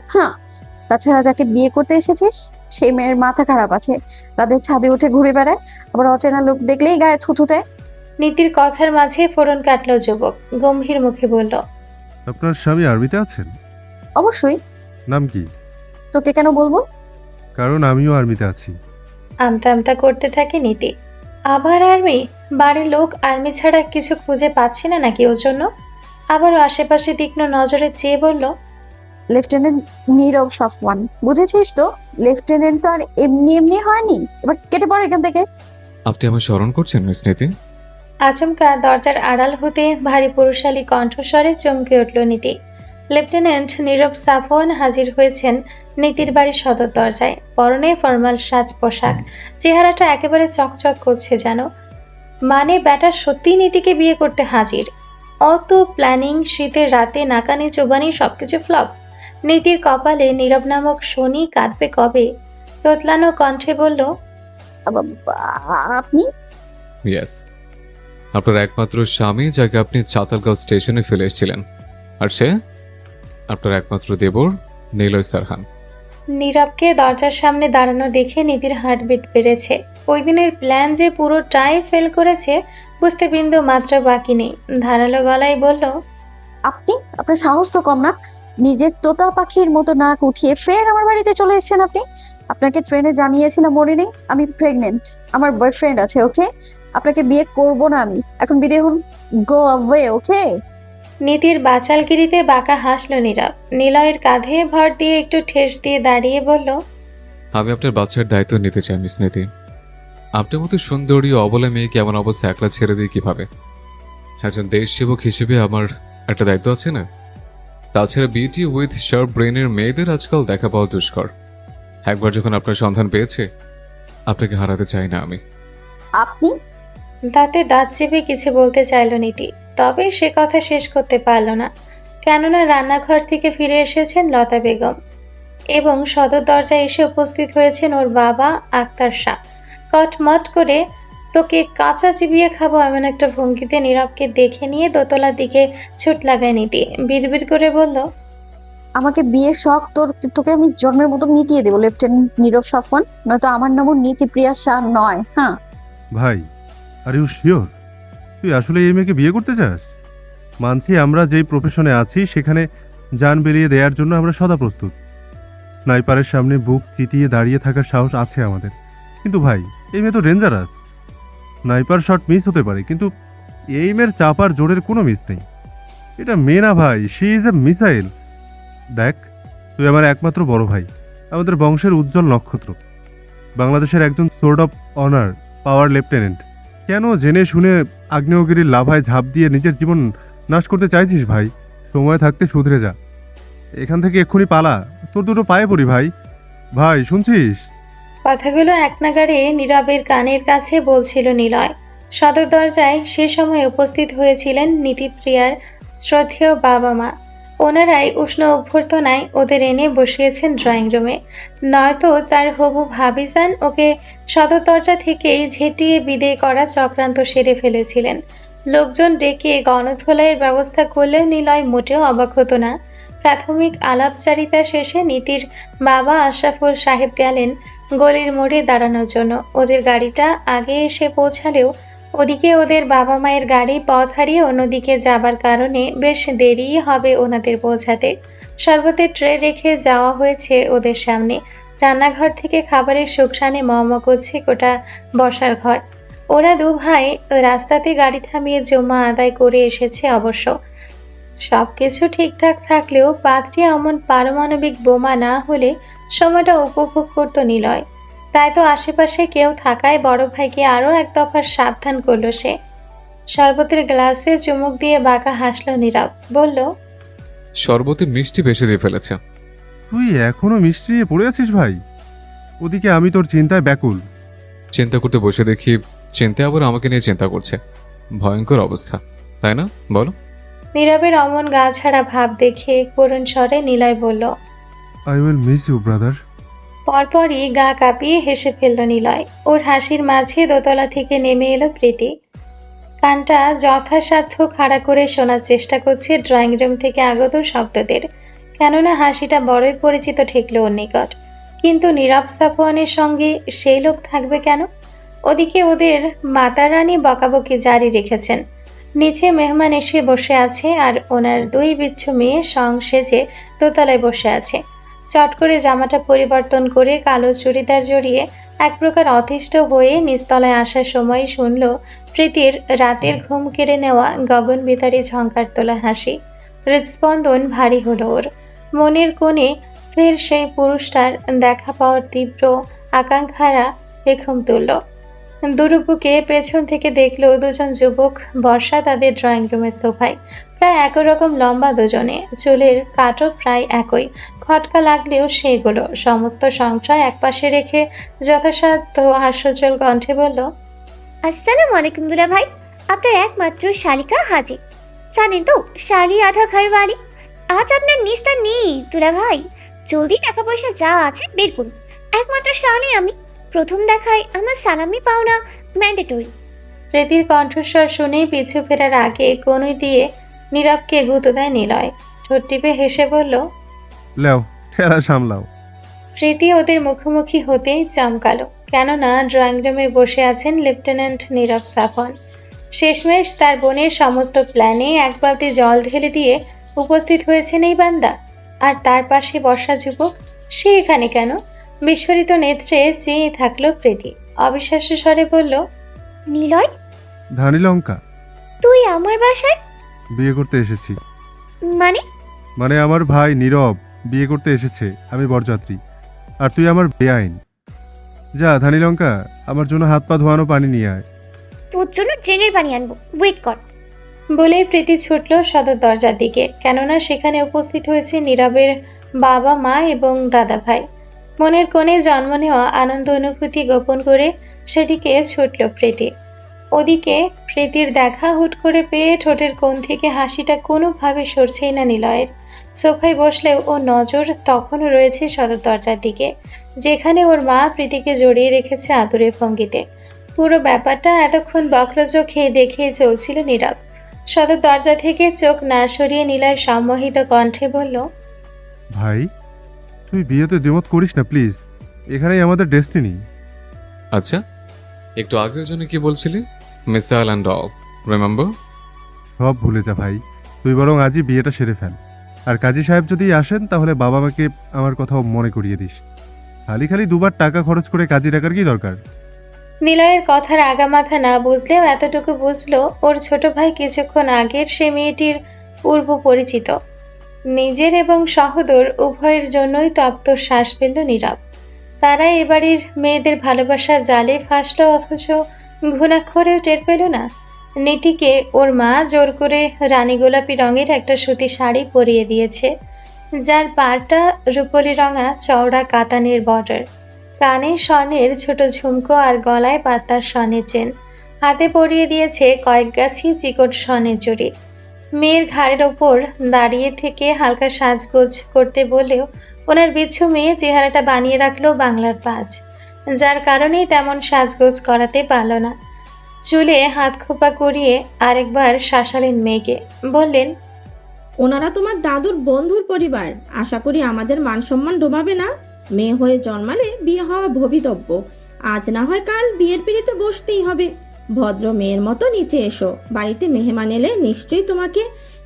তাছাড়া যাকে বিয়ে করতে এসেছিস সেই মেয়ের মাথা খারাপ আছে, রাতের ছাদে উঠে ঘুরে বেড়ায়, আবার অচেনা লোক দেখলেই গায়ে থুথু দেয়। নীতির কথার মাঝে ফোড়ন কাটল যুবক, গম্ভীর মুখে বলল, আপনার স্বামী আর্মিতে আছেন? অবশ্যই। নাম কি? তোকে কেন বলবো? কারণ আমিও আর্মিতে আছি। আমতা আমতা করতে থাকে নীতি। আবার আর্মি? বাড়ির লোক আর্মি ছাড়া কিছু খুঁজে পাচ্ছি না নাকি ওর জন্য? আবারও আশেপাশে তীক্ষ্ণ নজরে চেয়ে বলল, লেফটেন্যান্ট নীরব সাফওয়ান, বুঝেছিস তো? লেফটেন্যান্ট তো আর এমনি এমনি হয়নি। এবার কেটে পড় এখান থেকে। আপনি আমার স্মরণ করছেন মিস নীতি? আচমকা দরজার আড়াল হতে ভারী পুরুষালী কণ্ঠস্বরে চমকে উঠল নীতি। লেফটেন্যান্ট নীরব সাফওয়ান হাজির হয়েছেন নীতির বাড়ির সদর দরজায়। পরনে ফরমাল সাজ পোশাক, চেহারাটা একেবারে চকচক করছে যেন। মানে ব্যাটা সত্যিই নীতিকে বিয়ে করতে হাজির। অত প্ল্যানিং, শীতের রাতে নাকানি চোবানি সবকিছু ফ্লপ। নীতির কপালে নীরব নামক শনি কাটবে কবে? তোতলানো কণ্ঠে বলল, আপনি? ইয়েস, আপনার একমাত্র স্বামী যাকে আপনি চাতালগাঁও স্টেশনে ফেলে এসেছিলেন, আর সে আপনার একমাত্র দেবর নিলয় সারহান। নীরবকে দরজার সামনে দাঁড়ানো দেখে নীতির হার্টবিট বেড়েছে। ওই দিনের প্ল্যান যে পুরোটাই ফেল করেছে বুঝতে বিন্দু মাত্র বাকি নেই। ধারালো গলায় বলল, আপনি? আপনার সাহস তো কম না? নিজের তোতা পাখির মতো নাক উঠিয়ে ফের আমার বাড়িতে চলে এসেছেন আপনি। আপনাকে ট্রেনে জানিয়েছিলাম মনে নেই? আমি প্রেগনেন্ট, আমার বয়ফ্রেন্ড আছে, ওকে? আপনাকে বিয়ে করব না আমি। এখন বিদে হন, গো অ্যাওয়ে, ওকে? নীতির বাচালগিরিতে বাঁকা হাসল নীরব। নিলয়ের কাঁধে ভর দিয়ে একটু ঠেস দিয়ে দাঁড়িয়ে বলল, আমি আপনার বাচ্চার দায়িত্ব নিতে চাই মিস নীতি। আপনার মতো সুন্দরী অবলা মেয়ে কেমন অবস্থা একলা ছেড়ে দিই কিভাবে? একজন দেশ সেবক হিসেবে আমার একটা দায়িত্ব আছে না? তাছাড়া বিউটি উইথ শার্প ব্রেনের মেয়েদের আজকাল দেখা পাওয়া দুষ্কর। একবার যখন আপনার সন্ধান পেয়েছে, আপনাকে হারাতে চাই না আমি। আপনি? দাঁতে দাঁত চেপে কিছু বলতে চাইল নীতি, তবে সে কথা শেষ করতে পারল না। কেননা রান্নাঘর থেকে ফিরে এসেছেন লতা বেগম এবং সদর দরজায় এসে উপস্থিত হয়েছেন ওর বাবা আক্তার শাহ। কটমট করে তোকে কাঁচা চিবিয়ে খাবো এমন একটা ভঙ্গিতে নীরবকে দেখে নিয়ে দোতলার দিকে ছুট লাগায় নীতি। বিড়বিড় করে বলল, আমাকে বিয়ের শখ তোকে আমি জন্মের মতো মিটিয়ে দেবো লেফটেন্যান্ট নীরব সাফওয়ান, নয়তো আমার নামও নীতিপ্রিয়া শাহ নয়। হ্যাঁ ভাই, আর ইউ শিওর তুই আসলে এই মেয়েকে বিয়ে করতে চাস? মানছি আমরা যেই প্রফেশনে আছি সেখানে জান বেরিয়ে দেওয়ার জন্য আমরা সদা প্রস্তুত। স্নাইপারের সামনে বুক চিতিয়ে দাঁড়িয়ে থাকার সাহস আছে আমাদের। কিন্তু ভাই, এই মেয়ে তো ডেঞ্জারাস। স্নাইপার শট মিস হতে পারে, কিন্তু এই মেয়ের চাপার জোরের কোনো মিস নেই। এটা মেয়ে না ভাই, শি ইজ এ মিসাইল। দেখ, তুই আমার একমাত্র বড় ভাই, আমাদের বংশের উজ্জ্বল নক্ষত্র, বাংলাদেশের একজন sword of honour power lieutenant. কেন জেনে শুনে আগ্নেয়গিরির লাভায় ঝাঁপ দিয়ে নিজের জীবন নাশ করতে চাইছিস ভাই? সময় থাকতে শুধরে যা, এখান থেকে এক্ষুনি পালা। তোর দুটো পায়ে পড়ি ভাই। ভাই শুনছিস? কথাগুলো এক নাগাড়ে নীরবের কানের কাছে বলছিল নিলয়। সদর দরজায় সে সময় উপস্থিত হয়েছিলেন নীতিপ্রিয়ার শ্রদ্ধেয় বাবা মা। ওনারাই উষ্ণ অভ্যর্থনায় ওদের এনে বসিয়েছেন ড্রয়িং রুমে, নয়তো তার হবু ভাবিজান ওকে সদর দরজা থেকেই ঝেঁটিয়ে বিদেয় করা চক্রান্ত সেরে ফেলেছিলেন। লোকজন ডেকে গণধোলাইয়ের ব্যবস্থা করলেও নিলয় মোটেও অবাক হতো না। প্রাথমিক আলাপচারিতা শেষে নীতির বাবা আশরাফুল সাহেব গেলেন গলির মোড়ে দাঁড়ানোর জন্য। ওদের গাড়িটা আগে এসে পৌঁছালেও ওদিকে ওদের বাবা মায়ের গাড়ি পথ হারিয়ে অন্যদিকে যাবার কারণে বেশ দেরিই হবে ওনাদের পৌঁছাতে। শরবতের ট্রে রেখে যাওয়া হয়েছে ওদের সামনে। রান্নাঘর থেকে খাবারের সুখসানে মম করছে গোটা বসার ঘর। ওরা দু ভাই রাস্তাতে গাড়ি থামিয়ে জমা আদায় করে এসেছে অবশ্য। সবকিছু ঠিকঠাক থাকলেও পাত্রী অমন পারমাণবিক বোমা না হলে সময়টা উপভোগ করত নিলয়। তাই তো আশেপাশে কেউ থাকায় বড় ভাইকে আরও এক দফা সাবধান করলো সে। শরবতের গ্লাসে চুমুক দিয়ে বাঁকা হাসল নীরব, বলল, শরবতে মিষ্টি বেশি দিয়ে ফেলেছে। তুই এখনো মিষ্টি নিয়ে পড়ে আছিস ভাই? ওদিকে আমি তোর চিন্তায় ব্যাকুল। চিন্তা করতে বসে দেখি চিন্তা আবার আমাকে নিয়ে চিন্তা করছে। ভয়ঙ্কর অবস্থা, তাই না বলো? নীরবের অমন গা ছাড়া ভাব দেখে করুণ স্বরে নিলয় বলল। I will miss you brother. পরপরই গা কাঁপিয়ে হেসে ফেলল নিলয়। ওর হাসির মাঝে দোতলা থেকে নেমে এলো প্রীতি। কানটা যথাসাধ্য খাড়া করে শোনার চেষ্টা করছে ড্রয়িং রুম থেকে আগত শব্দদের, কেননা হাসিটা বড়ই পরিচিত ঠেকল ওর নিকট। কিন্তু নীরব সাফওয়ানের সঙ্গে সেই লোক থাকবে কেন? ওদিকে ওদের মাতারানী বকাবকি জারি রেখেছেন। নিচে মেহমান এসে বসে আছে আর ওনার দুই বিচ্ছু মেয়ে সং সেজে দোতলায় বসে আছে। চট করে জামাটা পরিবর্তন করে কালো চুড়িদার জড়িয়ে এক প্রকার অতিষ্ঠ হয়ে নিচতলায় আসার সময় শুনল প্রীতির রাতের ঘুম কেড়ে নেওয়া গগন বিতারী ঝঙ্কার তোলা হাসি। হৃদস্পন্দন ভারী হলো ওর। মনের কোণে ফের সেই পুরুষটার দেখা পাওয়ার তীব্র আকাঙ্ক্ষারা পেখম তুলল। দুরুপুকে পেছন থেকে দেখলো দুজন যুবক বর্ষা তাদের ড্রয়িং রুমের সোফায়। প্রায় একই রকম লম্বা দুজনে, চুলের কাটও প্রায় একই, খটকা লাগলেও সেগুলো সমস্ত সংশয় একপাশে রেখে যথাসাধ্য হাস্যোজ্জ্বল কণ্ঠে বলল, আসসালামু আলাইকুম দুলা ভাই, আপনার একমাত্র শালিকা হাজির। জানেন তো, শালি আধা ঘরওয়ালি। আজ আপনার নিস্তার নেই দুলা ভাই, জলদি টাকা পয়সা যা আছে বের করুন। একমাত্র শালি আমি, প্রথম দেখায় আমার সালামি পাওনা ম্যান্ডেটরি। প্রীতির কণ্ঠস্বর শুনেই পিছু ফেরার আগে কনুই দিয়ে নীরবকে গুঁতো দেয় নিলয়। ঠোঁট টিপে হেসে বলল, লেও, ঠেলা সামলাও। প্রীতি ওদের মুখোমুখি হতেই চমকালো, কেননা ড্রয়িং রুমে বসে আছেন লেফটেন্যান্ট নীরব সাফন। শেষমেশ তার বোনের সমস্ত প্ল্যানে এক বালতি জল ঢেলে দিয়ে উপস্থিত হয়েছেন এই বান্দা। আর তার পাশে বর্ষা যুবক, সে এখানে কেন? বিস্ফোরিত নেত্রে চেয়ে থাকলো প্রীতি। অবিশ্বাস্য স্বরে বলল, নিলয়, ধানি লঙ্কা, তুই আমার বাসায়? বিয়ে করতে এসেছি। মানে? মানে আমার ভাই নীরব বিয়ে করতে এসেছে, আমি বরযাত্রী, আর তুই আমার বেআইন। যা ধানি লঙ্কা, আমার জন্য হাত পা ধোয়ানো পানি নিয়ে আয়। তোর জন্য ট্রেনের পানি আনবো, ওয়েট কর। বলেই প্রীতি ছুটল সদর দরজার দিকে, কেননা সেখানে উপস্থিত হয়েছে নীরবের বাবা মা এবং দাদা ভাই। মনের কোণে জন্ম নেওয়া আনন্দ অনুভূতি গোপন করে সেদিকে ছুটল প্রীতি। ওদিকে প্রীতির দেখা হুট করে পেয়ে ঠোঁটের কোণ থেকে হাসিটা কোনোভাবে সরছেই না নিলয়ের। সোফায় বসলেও ওর নজর তখনও রয়েছে সদর দরজার দিকে, যেখানে ওর মা প্রীতিকে জড়িয়ে রেখেছে আদরের ভঙ্গিতে। পুরো ব্যাপারটা এতক্ষণ বক্রচোখে দেখে চলছিল নীরব। সদর দরজা থেকে চোখ না সরিয়ে নিলয় সম্মোহিত কণ্ঠে বলল, ভাই, তুই বিয়েতে দ্বিমত করিস না প্লিজ, এখানেই আমাদের ডেস্টিনি। আচ্ছা, একটু আগের জন্য কি বলছিলি? Missile and all, remember? সব ভুলে যা ভাই, তুই বরং আজই বিয়েটা সেরে ফেল। আর কাজী সাহেব যদি আসেন তাহলে বাবা মাকে আমার কথাও মনে করিয়ে দিস। খালি খালি দুবার টাকা খরচ করে কাজী ডাকার কি দরকার? নিলয়ের কথার আগামাথা না বুঝলেও এতটুকু বুঝলো ওর ছোট ভাই কিছুক্ষণ আগের সে মেয়েটির পূর্ব পরিচিত। নিজের এবং সহোদর উভয়ের জন্যই তপ্ত শ্বাস ফেলল নীরব। তারা এবাড়ির মেয়েদের ভালোবাসা জালে ফাঁসলো, অথচ ঘুণাক্ষরেও টের পেল না। নীতিকে ওর মা জোর করে রানী গোলাপি রঙের একটা সুতি শাড়ি পরিয়ে দিয়েছে, যার পাড়টা রূপলি রঙা চওড়া কাতানের বর্ডার, কানে স্বর্ণের ছোট ঝুমকো আর গলায় পাতার স্বর্ণের চেন, হাতে পরিয়ে দিয়েছে কয়েক গাছি চিকট স্বর্ণের জড়ি। মেয়ের ঘাড়ের ওপর দাঁড়িয়ে থেকে হালকা সাজগোজ করতে বললেও ওনার বিচ্ছু মেয়ে চেহারাটা বানিয়ে রাখলো বাংলার পাঁচ, যার কারণেই তেমন সাজগোজ করাতে পারল না। চুলে হাত খোপা করিয়ে আরেকবার শাসালেন মেয়েকে, বললেন, ওনারা তোমার দাদুর বন্ধুর পরিবার, আশা করি আমাদের মান সম্মান ডোবাবে না। মেয়ে হয়ে জন্মালে বিয়ে হওয়া ভবিতব্য, আজ না হয় কাল বিয়ের পিড়িতে বসতেই হবে। ভদ্র মেয়ের মতো নিচে এসো, বাড়িতে মেহমান এলে নিশ্চয়ই তোমাকে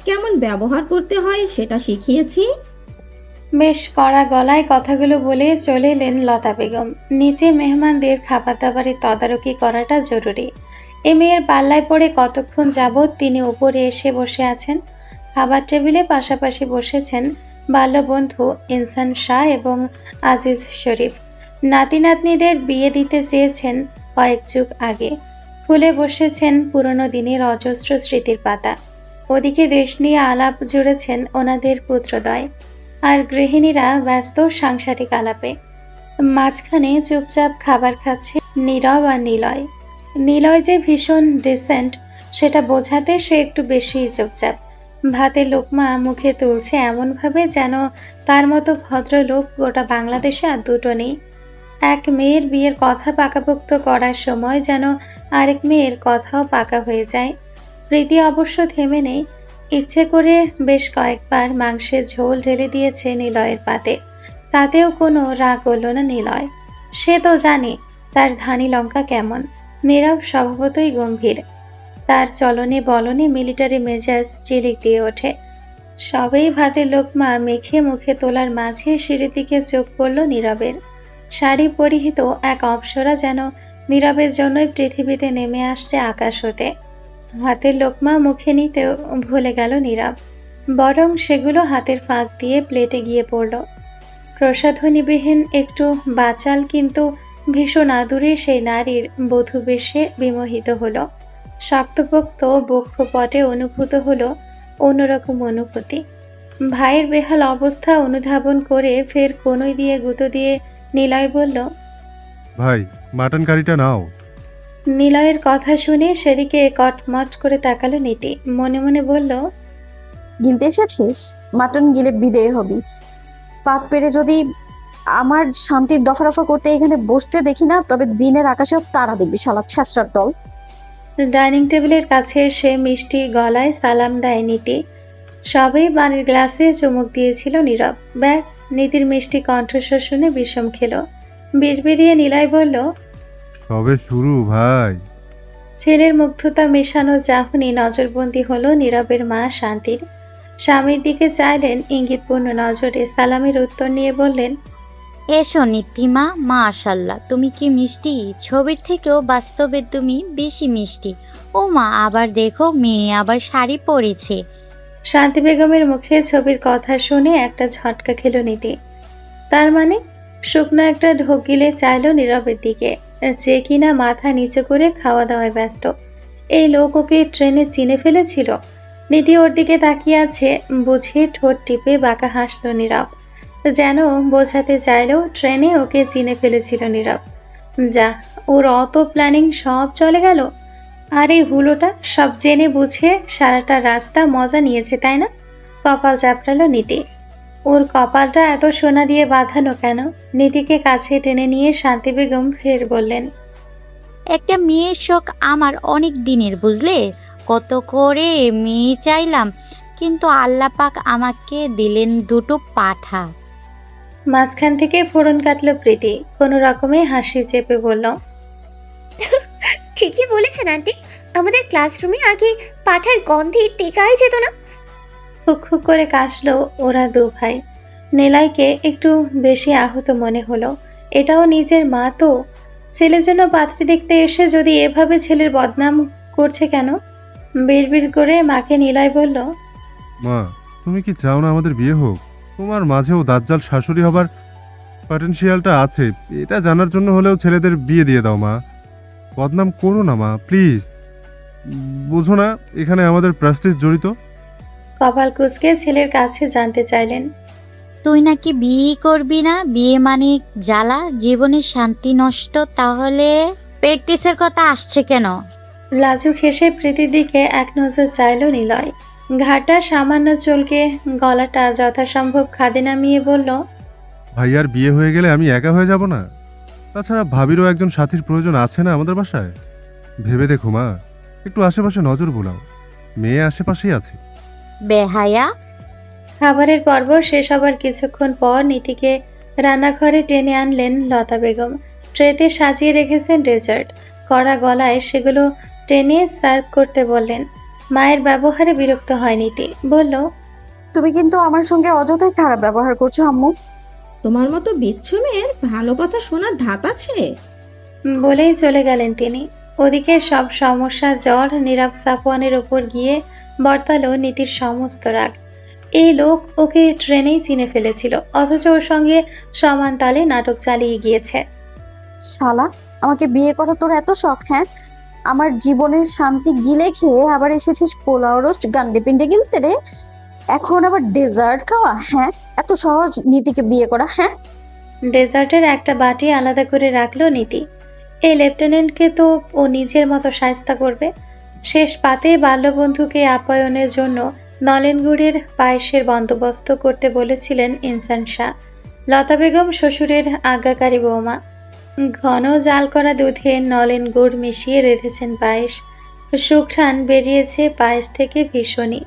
কেমন ব্যবহার করতে হয় সেটা শিখিয়েছি। বেশ কড়া গলায় কথাগুলো বলে চলে এলেন লতা বেগম। নিচে মেহমানদের খাবার দাবারের তদারকি করাটা জরুরি। এ মেয়ের পাল্লায় পড়ে কতক্ষণ যাবৎ তিনি উপরে এসে বসে আছেন। খাবার টেবিলে পাশাপাশি বসেছেন বাল্যবন্ধু ইনসান শাহ এবং আজিজ শরীফ। নাতি নাতনিদের বিয়ে দিতে চেয়েছেন কয়েক যুগ আগে। খুলে বসেছেন পুরনো দিনের অজস্র স্মৃতির পাতা। ওদিকে দেশ নিয়ে আলাপ জুড়েছেন ওনাদের পুত্রদ্বয়, আর গৃহিণীরা ব্যস্ত সাংসারিক আলাপে। মাঝখানে চুপচাপ খাবার খাচ্ছে নীরব আর নিলয়। নিলয় যে ভীষণ ডিসেন্ট সেটা বোঝাতে সে একটু বেশিই চুপচাপ। ভাতের লোকমা মুখে তুলছে এমনভাবে যেন তার মতো ভদ্রলোক গোটা বাংলাদেশে আর দুটো নেই। এক মেয়ের বিয়ের কথা পাকাপোক্ত করার সময় যেন আরেক মেয়ের কথাও পাকা হয়ে যায়। প্রীতি অবশ্য থেমে নেই, ইচ্ছে করে বেশ কয়েকবার মাংসের ঝোল ঢেলে দিয়েছে নিলয়ের পাতে। তাতেও কোনো রাগ হলো না নিলয়। সে তো জানে তার ধানি লঙ্কা কেমন। নীরব স্বভাবতই গম্ভীর, তার চলনে বলনে মিলিটারি মেজাজ চিলিক দিয়ে ওঠে। সবেই ভাতের লোকমা মেখে মুখে তোলার মাঝে সিঁড়ির দিকে চোখ পড়ল নীরবের। শাড়ি পরিহিত এক অপ্সরা যেন নীরবের জন্যই পৃথিবীতে নেমে আসছে আকাশ হতে। হাতের লোকমা মুখে নিতেও ভুলে গেল নীরব, বরং সেগুলো হাতের ফাঁক দিয়ে প্লেটে গিয়ে পড়ল। প্রসাধনীবিহীন একটু বাচাল কিন্তু ভীষণ আদুরে সেই নারীর বধূ বেশে বিমোহিত হলো। শক্তপোক্ত বক্ষপটে অনুভূত হলো অন্যরকম অনুভূতি। ভাইয়ের বেহাল অবস্থা অনুধাবন করে ফের কনুই দিয়ে গুঁতো দিয়ে নিলয় বলল, ভাই, মাটন কারিটা নাও। নিলয়ের কথা শুনে সেদিকে কটমট করে তাকালো নীতি। মনে মনে বলল, গিলতে এসেছিস, মাটন গিলে বিদেয় হবি। পাত পেরে যদি আমার শান্তির দফা রফা করতে এখানে বসতে দেখি না, তবে দিনের আকাশেও তারা দেখবি, শালা ছ্যাঁচড়ার দল। ডাইনিং টেবিলের কাছে এসে মিষ্টি গলায় সালাম দেয় নীতি। সবেই পানির গ্লাসে চুমুক দিয়েছিল নীরব। ব্যাস, নীতির মিষ্টি কণ্ঠস্বর শুনে বিষম খেল। বিড়বিড়িয়ে নিলয় বলল, সবে শুরু ভাই। ছেলের মুগ্ধতা মেশানো চাহনি নজরবন্দি হলো নীরবের মা শান্তির। স্বামীর দিকে চাইলেন ইঙ্গিতপূর্ণ নজরে। সালামের উত্তর নিয়ে বললেন, এসো নীতিমা, মাশাল্লাহ তুমি কি মিষ্টি, ছবির থেকেও বাস্তবে তুমি বেশি মিষ্টি। ও মা, আবার দেখো মেয়ে আবার শাড়ি পরেছে। শান্তি বেগমের মুখে ছবির কথা শুনে একটা ঝটকা খেল নীতি। তার মানে শুকনো একটা ঢোক গিলে চাইল নীরবের দিকে, যে কিনা মাথা নিচু করে খাওয়া দাওয়ায় ব্যস্ত। এই লোক ওকে ট্রেনে চিনে ফেলেছিল। নীতি ওর দিকে তাকিয়ে আছে, বুঝে ঠোঁট টিপে বাঁকা হাসল নীরব, যেন বোঝাতে চাইলেও ট্রেনে ওকে চিনে ফেলেছিল নীরব। যা, ওর অত প্ল্যানিং সব চলে গেল। আর এই হুলোটা সব জেনে বুঝে সারাটা রাস্তা মজা নিয়েছে, তাই না? কপাল চাপড়ালো নীতি। ওর কপালটা এত সোনা দিয়ে বাঁধানো কেন? নীতিকে কাছে টেনে নিয়ে শান্তি বেগম ফের বললেন, একটা মেয়ের শখ আমার অনেক দিনের, বুঝলে? কত করে মেয়ে চাইলাম, কিন্তু আল্লাহ পাক আমাকে দিলেন দুটো পাঠা। মাঝখান থেকে ফোড়ন কাটলো প্রীতি। কোনো রকমে হাসি চেপে বলল, ঠিকই বলেছেন আন্টি, আমাদের ক্লাসরুমে আগে পাঠার গন্ধে টেকাই যেত না। খুক খুক করে কাশলো ওরা দু ভাই। নিলয়কে একটু বেশি আহত মনে হলো। এটাও নিজের মা তো। ছেলের জন্য পাত্রী দেখতে এসে যদি এভাবে ছেলের বদনাম করছে কেন? বিড়বিড় করে মাকে নিলয় বলল, মা, তুমি কি চাও না আমাদের বিয়ে হোক? তোমার মাঝেও দাজ্জাল শাশুড়ি হবার পটেনশিয়ালটা আছে, এটা জানার জন্য হলেও ছেলেদের বিয়ে দিয়ে দাও মা। বদনাম করো না মা, প্লিজ। বুঝো না এখানে আমাদের প্রেস্টিজ জড়িত। কপাল কুঁচকে ছেলের কাছে জানতে চাইলেন, তুই নাকি বিয়ে করবি না? বিয়ে মানে জ্বালা, জীবনের শান্তি নষ্ট। তাহলে প্র্যাকটিসের কথা আসছে কেন? লাজুক হেসে প্রীতির দিকে এক নজর চাইল নিলয়। ঘাটটা সামান্য চুলকে গলাটা যথাসম্ভব খাদে নামিয়ে বলল, ভাইয়ার বিয়ে হয়ে গেলে আমি একা হয়ে যাব না? তাছাড়া ভাবিরও একজন সাথীর প্রয়োজন আছে না আমাদের বাসায়? ভেবে দেখো মা, একটু আশেপাশে নজর বোলাও, মেয়ে আশেপাশেই আছে। বেহায়া। খাবারের পর্ব শেষ হবার কিছুক্ষণ পর নীতিকে রান্নাঘরে টেনে আনলেন লতা বেগম। ট্রেতে সাজিয়ে রেখেছেন ডেজার্ট। কড়া গলায় সেগুলো টেনে সার্ভ করতে বললেন। মায়ের ব্যবহারে বিরক্ত হয় নীতি। বলল, তুমি কিন্তু আমার সঙ্গে অযথাই খারাপ ব্যবহার করছো আম্মু। তোমার মতো বিচ্ছু মেয়ের ভালো কথা শোনার ধাত আছে? বলেই চলে গেলেন তিনি। ওদিকে সব সমস্যা জ্বর নীরব সাফওয়ানের ওপর গিয়ে বর্তালো নীতির সমস্ত রাগ। এই লোক ওকে ট্রেনেই চিনে ফেলেছিল, অথচ ওর সঙ্গে সমান তালে নাটক চালিয়ে গিয়েছে। শালা, আমাকে বিয়ে করা তোর এত শখ? হ্যাঁ, আমার জীবনের শান্তি গিলে খেয়ে আবার এসেছিস পোলাও রোস্ট গান্ডে পিন্ডে গিলতে রে। এখন আবার ডেজার্ট খাওয়া? হ্যাঁ, এত সহজ নীতিকে বিয়ে করা? হ্যাঁ, ডেজার্টের একটা বাটি আলাদা করে রাখলো নীতি। এই লেফটেন্যান্টকে তো ও নিজের মতো সাজতা করবে। শেষ পাতে বাল্যবন্ধুকে আপ্যায়নের জন্য নলেন গুড়ের পায়েসের বন্দোবস্ত করতে বলেছিলেন ইনসান শাহ। লতা বেগম শ্বশুরের আজ্ঞাকারী বৌমা। ঘন জাল করা দুধে নলেন গুড় মিশিয়ে রেঁধেছেন পায়েস। সুঘ্রাণ বেরিয়েছে পায়েস থেকে ভীষণই।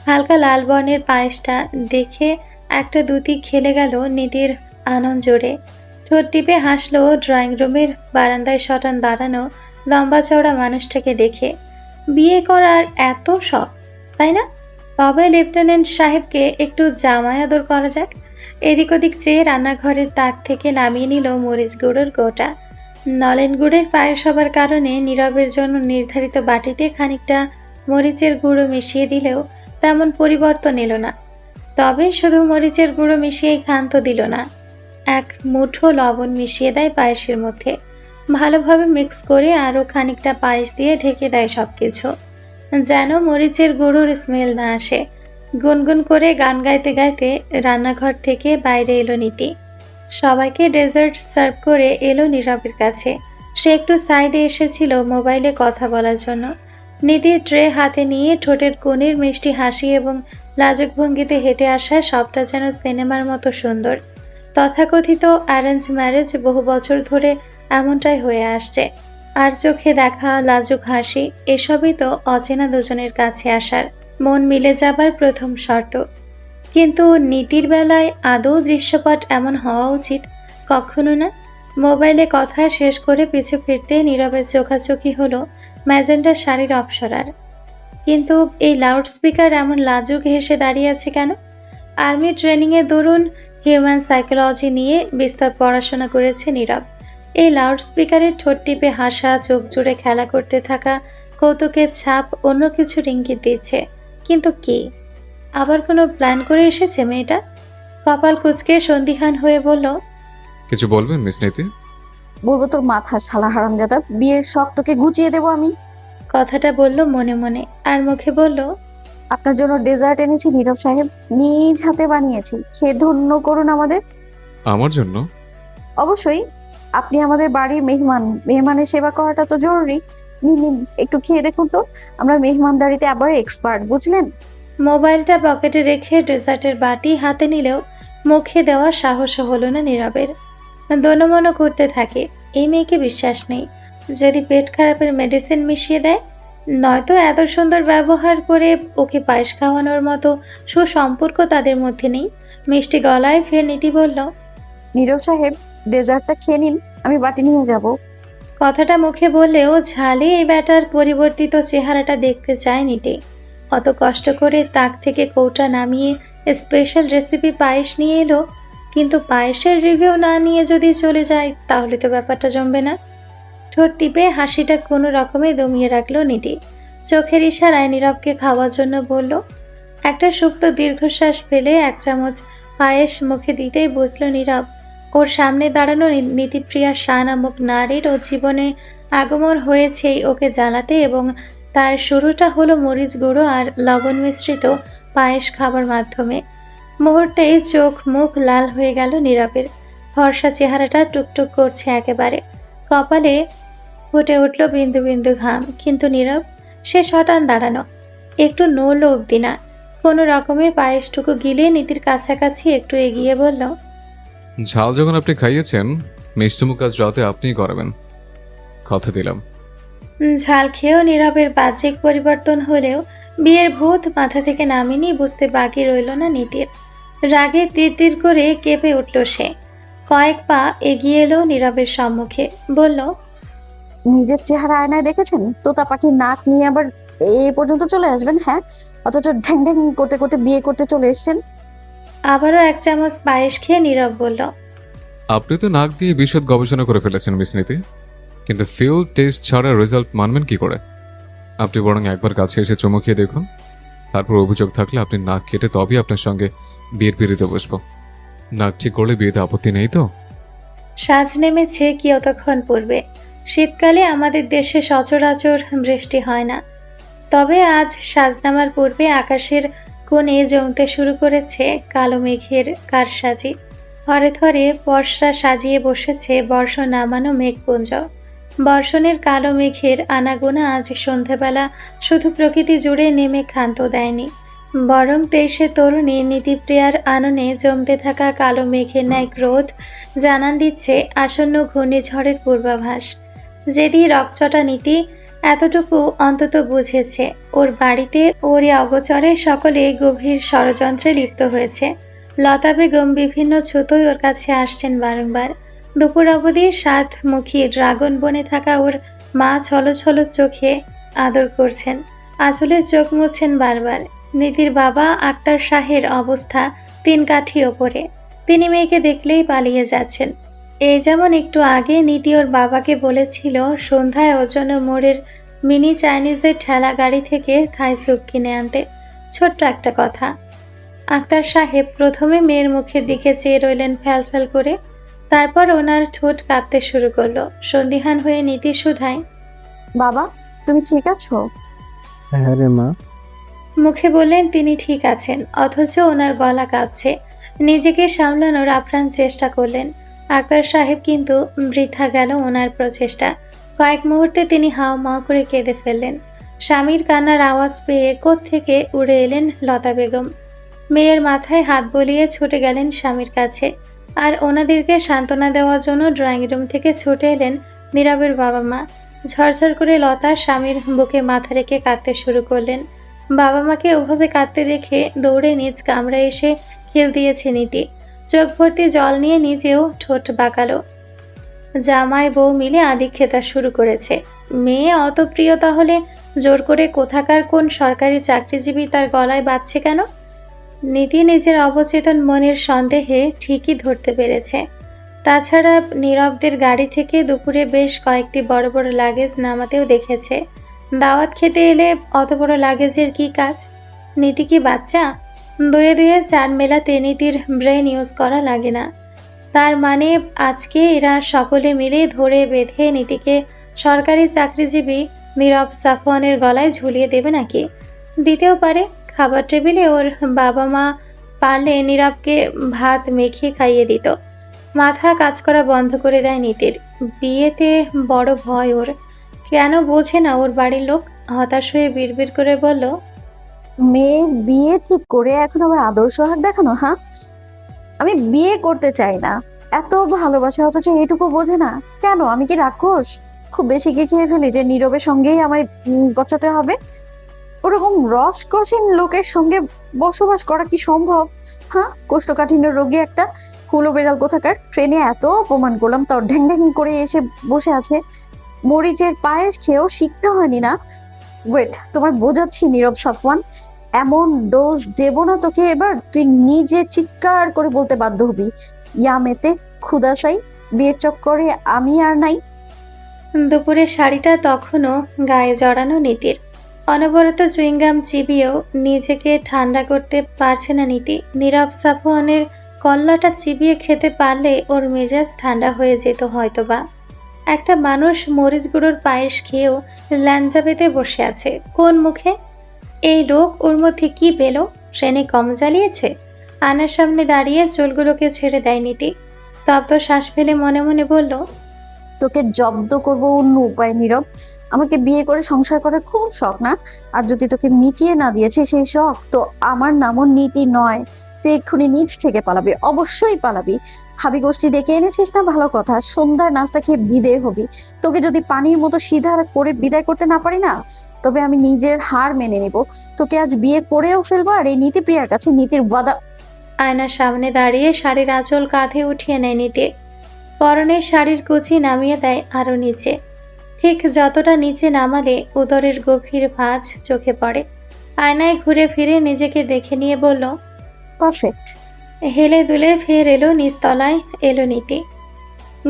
হালকা লাল বর্ণের পায়েসটা দেখে একটা দুটি খেলে গেল নীতির আনন্দ জোরে। ঠোঁট টিপে হাসলো ড্রয়িং রুমের বারান্দায় শটান দাঁড়ানো লম্বা চওড়া মানুষটাকে দেখে। বিয়ে করার এত শখ, তাই না? তবে লেফটেন্যান্ট সাহেবকে একটু জামাই আদর করা যাক। এদিক ওদিক চেয়ে রান্নাঘরের তাক থেকে নামিয়ে নিল মরিচ গুঁড়োর গোটা। নলেন গুড়ের পায়েস হবার কারণে নীরবের জন্য নির্ধারিত বাটিতে খানিকটা মরিচের গুঁড়ো মিশিয়ে দিলেও তেমন পরিবর্তন এলো না। তবে শুধু মরিচের গুঁড়ো মিশিয়েই ক্ষান্ত দিল না, এক মুঠো লবণ মিশিয়ে দেয় পায়েসের মধ্যে। ভালোভাবে মিক্স করে আরও খানিকটা পায়েস দিয়ে ঢেকে দেয় সব কিছু, যেন মরিচের গুঁড়োর স্মেল না আসে। গুনগুন করে গান গাইতে গাইতে রান্নাঘর থেকে বাইরে এলো নীতি। সবাইকে ডেজার্ট সার্ভ করে এলো নীরবের কাছে। সে একটু সাইডে এসেছিল মোবাইলে কথা বলার জন্য। নীতি ট্রে হাতে নিয়ে ঠোঁটের কোণের মিষ্টি হাসি এবং লাজুক ভঙ্গিতে হেঁটে আসা সবটা যেন সিনেমার মতো সুন্দর। তথাকথিত অ্যারেঞ্জ ম্যারেজ বহু বছর ধরে এমনটাই হয়ে আসছে। আর চোখে দেখা লাজুক হাসি, এসবই তো অচেনা দুজনের কাছে আসার, মন মিলে যাবার প্রথম শর্ত। কিন্তু নীতির বেলায় আদৌ দৃশ্যপট এমন হওয়া উচিত? কখনো না। মোবাইলে কথা শেষ করে পিছু ফিরতে নীরবের চোখাচোখি হলো ম্যাজেন্টা শাড়ির অপসরার। কিন্তু এই লাউডস্পিকার এমন লাজুক হেসে দাঁড়িয়ে আছে কেন? আর্মি ট্রেনিংয়ে দরুন হিউম্যান সাইকোলজি নিয়ে বিস্তর পড়াশোনা করেছে নীরব। এই লাউডস্পিকারের ঠোঁট টিপে হাসা, চোখ জুড়ে খেলা করতে থাকা কৌতুকের ছাপ অন্য কিছুর ইঙ্গিত দিচ্ছে। কিন্তু কি? আবার কোনো প্ল্যান করে এসেছে মেয়েটা? কপাল কুঁচকে সন্দিহান হয়ে বলল, কিছু বলবেন মিস নীতি? বলবো তোর মাথা শালা হারামজাদা, বিয়ের শখ তোকে গুছিয়ে দেবো আমি। কথাটা বলল মনে মনে, আর মুখে বলল, আপনার জন্য ডেজার্ট এনেছি নীরব সাহেব, নিজ হাতে বানিয়েছি, খেয়ে ধন্য করুন আমাদের। আমার জন্য? অবশ্যই, আপনি আমাদের বাড়ির মেহমান, মেহমানের সেবা করাটা তো জরুরি। নিন নিন, একটু খেয়ে দেখুন তো, আমরা মেহমানদারিতে আবার এক্সপার্ট, বুঝলেন? মোবাইলটা পকেটে রেখে ডেজার্টের বাটি হাতে নিলেও মুখে দেওয়ার সাহস হলো না নীরবের। দনমনো করতে থাকে, এই মেয়েকে বিশ্বাস নেই। যদি পেট খারাপের মেডিসিন মিশিয়ে দেয়, নয়তো এত সুন্দর ব্যবহার করে ওকে পায়েস খাওয়ানোর মতো সুসম্পর্ক তাদের মধ্যে নেই। মিষ্টি গলায় ফের নীতি বলল, নীরব সাহেব, ডেজার্টটা খেয়ে নিন, আমি বাটি নিয়ে যাব। কথাটা মুখে বললেও ঝালে এই ব্যাটার পরিবর্তিত চেহারাটা দেখতে চায় নীতি। অত কষ্ট করে তাক থেকে কৌটা নামিয়ে স্পেশাল রেসিপি পায়েস নিয়ে এলো, কিন্তু পায়েসের রিভিউ না নিয়ে যদি চলে যায় তাহলে তো ব্যাপারটা জমবে না। ঠোঁট টিপে হাসিটা কোনো রকমে দমিয়ে রাখলো নীতি। চোখের ইশারায় নীরবকে খাওয়ার জন্য বলল। একটা সুপ্ত দীর্ঘশ্বাস ফেলে 1 চামচ পায়েস মুখে দিতেই বুঝলো নীরব ওর সামনে দাঁড়ানো নীতিপ্রিয়া শাহ নামক নারীর ও জীবনে আগমন হয়েছেই ওকে জ্বালাতে, এবং তার শুরুটা হলো মরিচ গুঁড়ো আর লবণ মিশ্রিত পায়েস খাবার মাধ্যমে। মুহূর্তেই চোখ মুখ লাল হয়ে গেল নীরবের। ফর্সা চেহারাটা টুকটুক করছে একেবারে, কপালে ফুটে উঠল বিন্দু বিন্দু ঘাম। কিন্তু নীরব, সে শটান দাঁড়ানো, একটু নড়ল অব্দি না। কোনো রকমে পায়েসটুকু গিলে নীতির কাছাকাছি একটু এগিয়ে বলল, ঝাল যখন আপনি খাইয়েছেন, মিষ্টিমুখ আজ রাতে আপনিই করাবেন, কথা দিলাম। ঝাল খেয়েও নীরবের বাহ্যিক পরিবর্তন হলেও বিয়ের ভূত মাথা থেকে নামেনি বুঝতে বাকি রইল না নীতির। রাগে তীর করে কেঁপে উঠল সে। কয়েক পা এগিয়ে এলো নীরবের সম্মুখে, বলল, নিজের চেহারা আয়নায় দেখেছেন? তোতা পাখির নাক নিয়ে আবার এই পর্যন্ত চলে আসবেন? হ্যাঁ, অথচ ঢ্যাং ঢ্যাং করতে করতে বিয়ে করতে চলে এসেছেন। আবারও 1 চামচ পায়েস খেয়ে নীরব বলল, আপনি তো নাক দিয়ে বিশদ গবেষণা করে ফেলেছেন মিস নীতি, কিন্তু ফিল্ড টেস্ট ছাড়া রেজাল্ট মানবেন কি করে? আপনি বরং একবার কাছে এসে চুমু খেয়ে দেখুন, তারপর অভিযোগ থাকলে আপনি নাক কেটে তবেই আপনার সঙ্গে বিয়ের পিড়িতে বসবো। নাক ঠিক করলে বিয়েতে আপত্তি নেই তো? সাজ নেমেছে কি অতক্ষণ পূর্বে। শীতকালে আমাদের দেশে সচরাচর বৃষ্টি হয় না, তবে আজ সাজনামার পূর্বে আকাশের কোণে জমতে শুরু করেছে কালো মেঘের কারসাজি। থরে থরে বর্ষা সাজিয়ে বসেছে বর্ষ নামানো মেঘপুঞ্জ। বর্ষণের কালো মেঘের আনাগোনা আজ সন্ধেবেলা শুধু প্রকৃতি জুড়ে নেমে ক্ষান্ত দেয়নি, বরং 23 তরুণী নীতিপ্রিয়ার আননে জমতে থাকা কালো মেঘের ন্যায় ক্রোধ জানান দিচ্ছে আসন্ন ঘূর্ণিঝড়ের পূর্বাভাস। যেদি রকচটা নীতি এতটুকু অন্তত বুঝেছে, ওর বাড়িতে ওরই অগোচরে সকলে গভীর ষড়যন্ত্রে লিপ্ত হয়েছে। লতা বেগম বিভিন্ন ছুতোয় ওর কাছে আসছেন বারংবার। দুপুর অবধি 7 মুখী ড্রাগন বনে থাকা ওর মা ছলো ছলো চোখে আদর করছেন, আসলে চোখ মুছছেন বারবার। নীতির বাবা আক্তার শাহের অবস্থা 3 কাঠি ওপরে, তিনি মেয়েকে দেখলেই পালিয়ে যাচ্ছেন। এই যেমন একটু আগে নীতি ওর বাবাকে বলেছিল সন্ধ্যায় ওর জন্য মোড়ের মিনি চাইনিজের ঠেলা গাড়ি থেকে থাই স্যুপ কিনে আনতে। ছোট্ট একটা কথা। আক্তার সাহেব প্রথমে মেয়ের মুখের দিকে চেয়ে রইলেন ফ্যাল ফ্যাল করে, তারপর ওনার ঠোঁট কাঁপতে শুরু করলো। সন্দিহান হয়ে নীতি শুধায়, বাবা, তুমি ঠিক আছো? হ্যাঁ রে মা। মুখে বললেন তিনি ঠিক আছেন, অথচ ওনার গলা কাঁপছে। নিজেকে সামলানোর আপ্রাণ চেষ্টা করলেন আক্তার সাহেব, কিন্তু বৃথা গেল ওনার প্রচেষ্টা। কয়েক মুহূর্তে তিনি হাউমাউ করে কেঁদে ফেললেন। স্বামীর কান্নার আওয়াজ পেয়ে কোত্থেকে উড়ে এলেন লতা বেগম। মেয়ের মাথায় হাত বলিয়ে ছুটে গেলেন স্বামীর কাছে। আর ওনাদেরকে সান্ত্বনা দেওয়ার জন্য ড্রয়িং রুম থেকে ছুটে এলেন নীরবের বাবা মা। ঝরঝর করে লতা স্বামীর বুকে মাথা রেখে কাঁদতে শুরু করলেন। বাবা মাকে ওভাবে কাঁদতে দেখে দৌড়ে নিজ কামরায় এসে খেল দিয়েছে নীতি। চোখ ভর্তি জল নিয়ে নিজেও ঠোঁট বাঁকালো। জামাই বউ মিলে আদিক্ষেতা শুরু করেছে। মেয়ে অত প্রিয়, তাহলে জোর করে কোথাকার কোন সরকারি চাকরিজীবী তার গলায় বাঁধছে কেন? নীতি নিজের অবচেতন মনের সন্দেহে ঠিকই ধরতে পেরেছে। তাছাড়া নীরবদের গাড়ি থেকে দুপুরে বেশ কয়েকটি বড় বড় লাগেজ নামাতেও দেখেছে। দাওয়াত খেতে এলে অত বড় লাগেজের কি কাজ? নীতি কি বাচ্চা? দুয়ে দুয়ে চার মেলাতে নীতির ব্রেন ইউজ করা লাগে না। তার মানে আজকে এরা সকলে মিলে ধরে বেঁধে নীতিকে সরকারি চাকরিজীবী নীরব সাফওয়ানের গলায় ঝুলিয়ে দেবে নাকি? দিতেও পারে। খাবার টেবিলে ওর বাবা মা পারলে নীরবকে ভাত মেখে খাইয়ে দিত। মাথা কাজ করা বন্ধ করে দেয় নীতির। বিয়েতে বড় ভয় ওর। কেন বোঝে না ওর বাড়ির লোক? হতাশ হয়ে বিড়বিড় করে বলল, মেয়ে বিয়ে ঠিক করে এখন আবার আদর্শ হাক দেখানো? হ্যাঁ, আমি বিয়ে করতে চাই না। এত ভালোবাসা অথচ এটুকু বোঝে না কেন? আমি কি রাক্ষস? খুব বেশি কি খেয়ে ফেলি যে নীরবের সঙ্গেই আমায় গচাতে হবে? ওরকম রসকসীন লোকের সঙ্গে বসবাস করা কি সম্ভব? হ্যাঁ, কোষ্ঠকাঠিন্য রোগী একটা হুলো বেড়াল কোথাকার। ট্রেনে এত অপমান করলাম, তাও ঢ্যাং ঢ্যাং করে এসে বসে আছে। মরিচের পায়েস খেয়েও শিক্ষা হয়নি না? ওয়েট, তোমার বোঝাচ্ছি নীরব সাফওয়ান, এমন ডোজ দেব না তোকে এবার, তুই নিজে চিৎকার করে বলতে বাধ্য হবি, ইয়ামেতে খুদাসাই, বিয়ের চক্করে আমি আর নাই। দুপুরে শাড়িটা তখনও গায়ে জড়ানো নীতির। অনবরত চুইংগাম চিবিয়েও নিজেকে ঠান্ডা করতে পারছে না নীতি। নীরব সাফওয়ানের কল্লাটা চিবিয়ে খেতে পারলে ওর মেজাজ ঠান্ডা হয়ে যেত হয়তোবা। একটা মানুষ মরিচ গুঁড়োর পায়েস খেয়েও ল্যাঞ্জা পেতে বসে আছে কোন মুখে? এই লোক ওর মধ্যে কি পেল? ট্রেনে কম জ্বালিয়েছে? আয়নার সামনে দাঁড়িয়ে চুলগুলোকে ছেড়ে দেয় নীতি। তপ্ত শ্বাস ফেলে মনে মনে বলল, তোকে জব্দ করব অন্য উপায় নীরব। আমাকে বিয়ে করে সংসার করার খুব শখ না? আর যদি তোকে মিটিয়ে না দিয়েছে সেই শখ, তো আমার নামও নীতি নয়। তুই এক্ষুনি নিজ থেকে পালাবি, অবশ্যই পালাবি। হাবি গোষ্ঠী ডেকে এনেছিস না, ভালো কথা, সন্ধ্যার নাস্তা খেয়ে বিদেয় হবি। তোকে যদি পানির মতো সিধা করে বিদায় করতে না পারি না, তবে আমি নিজের হার মেনে নিব। তোকে আজ বিয়ে করেও ফেলবো, আর এই নীতিপ্রিয়ার কাছে নীতির ওয়াদা। আয়নার সামনে দাঁড়িয়ে শাড়ির আঁচল কাঁধে উঠিয়ে নেয় নীতি। পরনের শাড়ির কুচি নামিয়ে দেয় আরো নিচে। ঠিক যতটা নিচে নামালে উদরের গভীর ভাঁজ চোখে পড়ে। আয়নায় ঘুরে ফিরে নিজেকে দেখে নিয়ে বলল, পারফেক্ট। হেলে দুলে ফের এলো নিচতলায় এলো নীতি।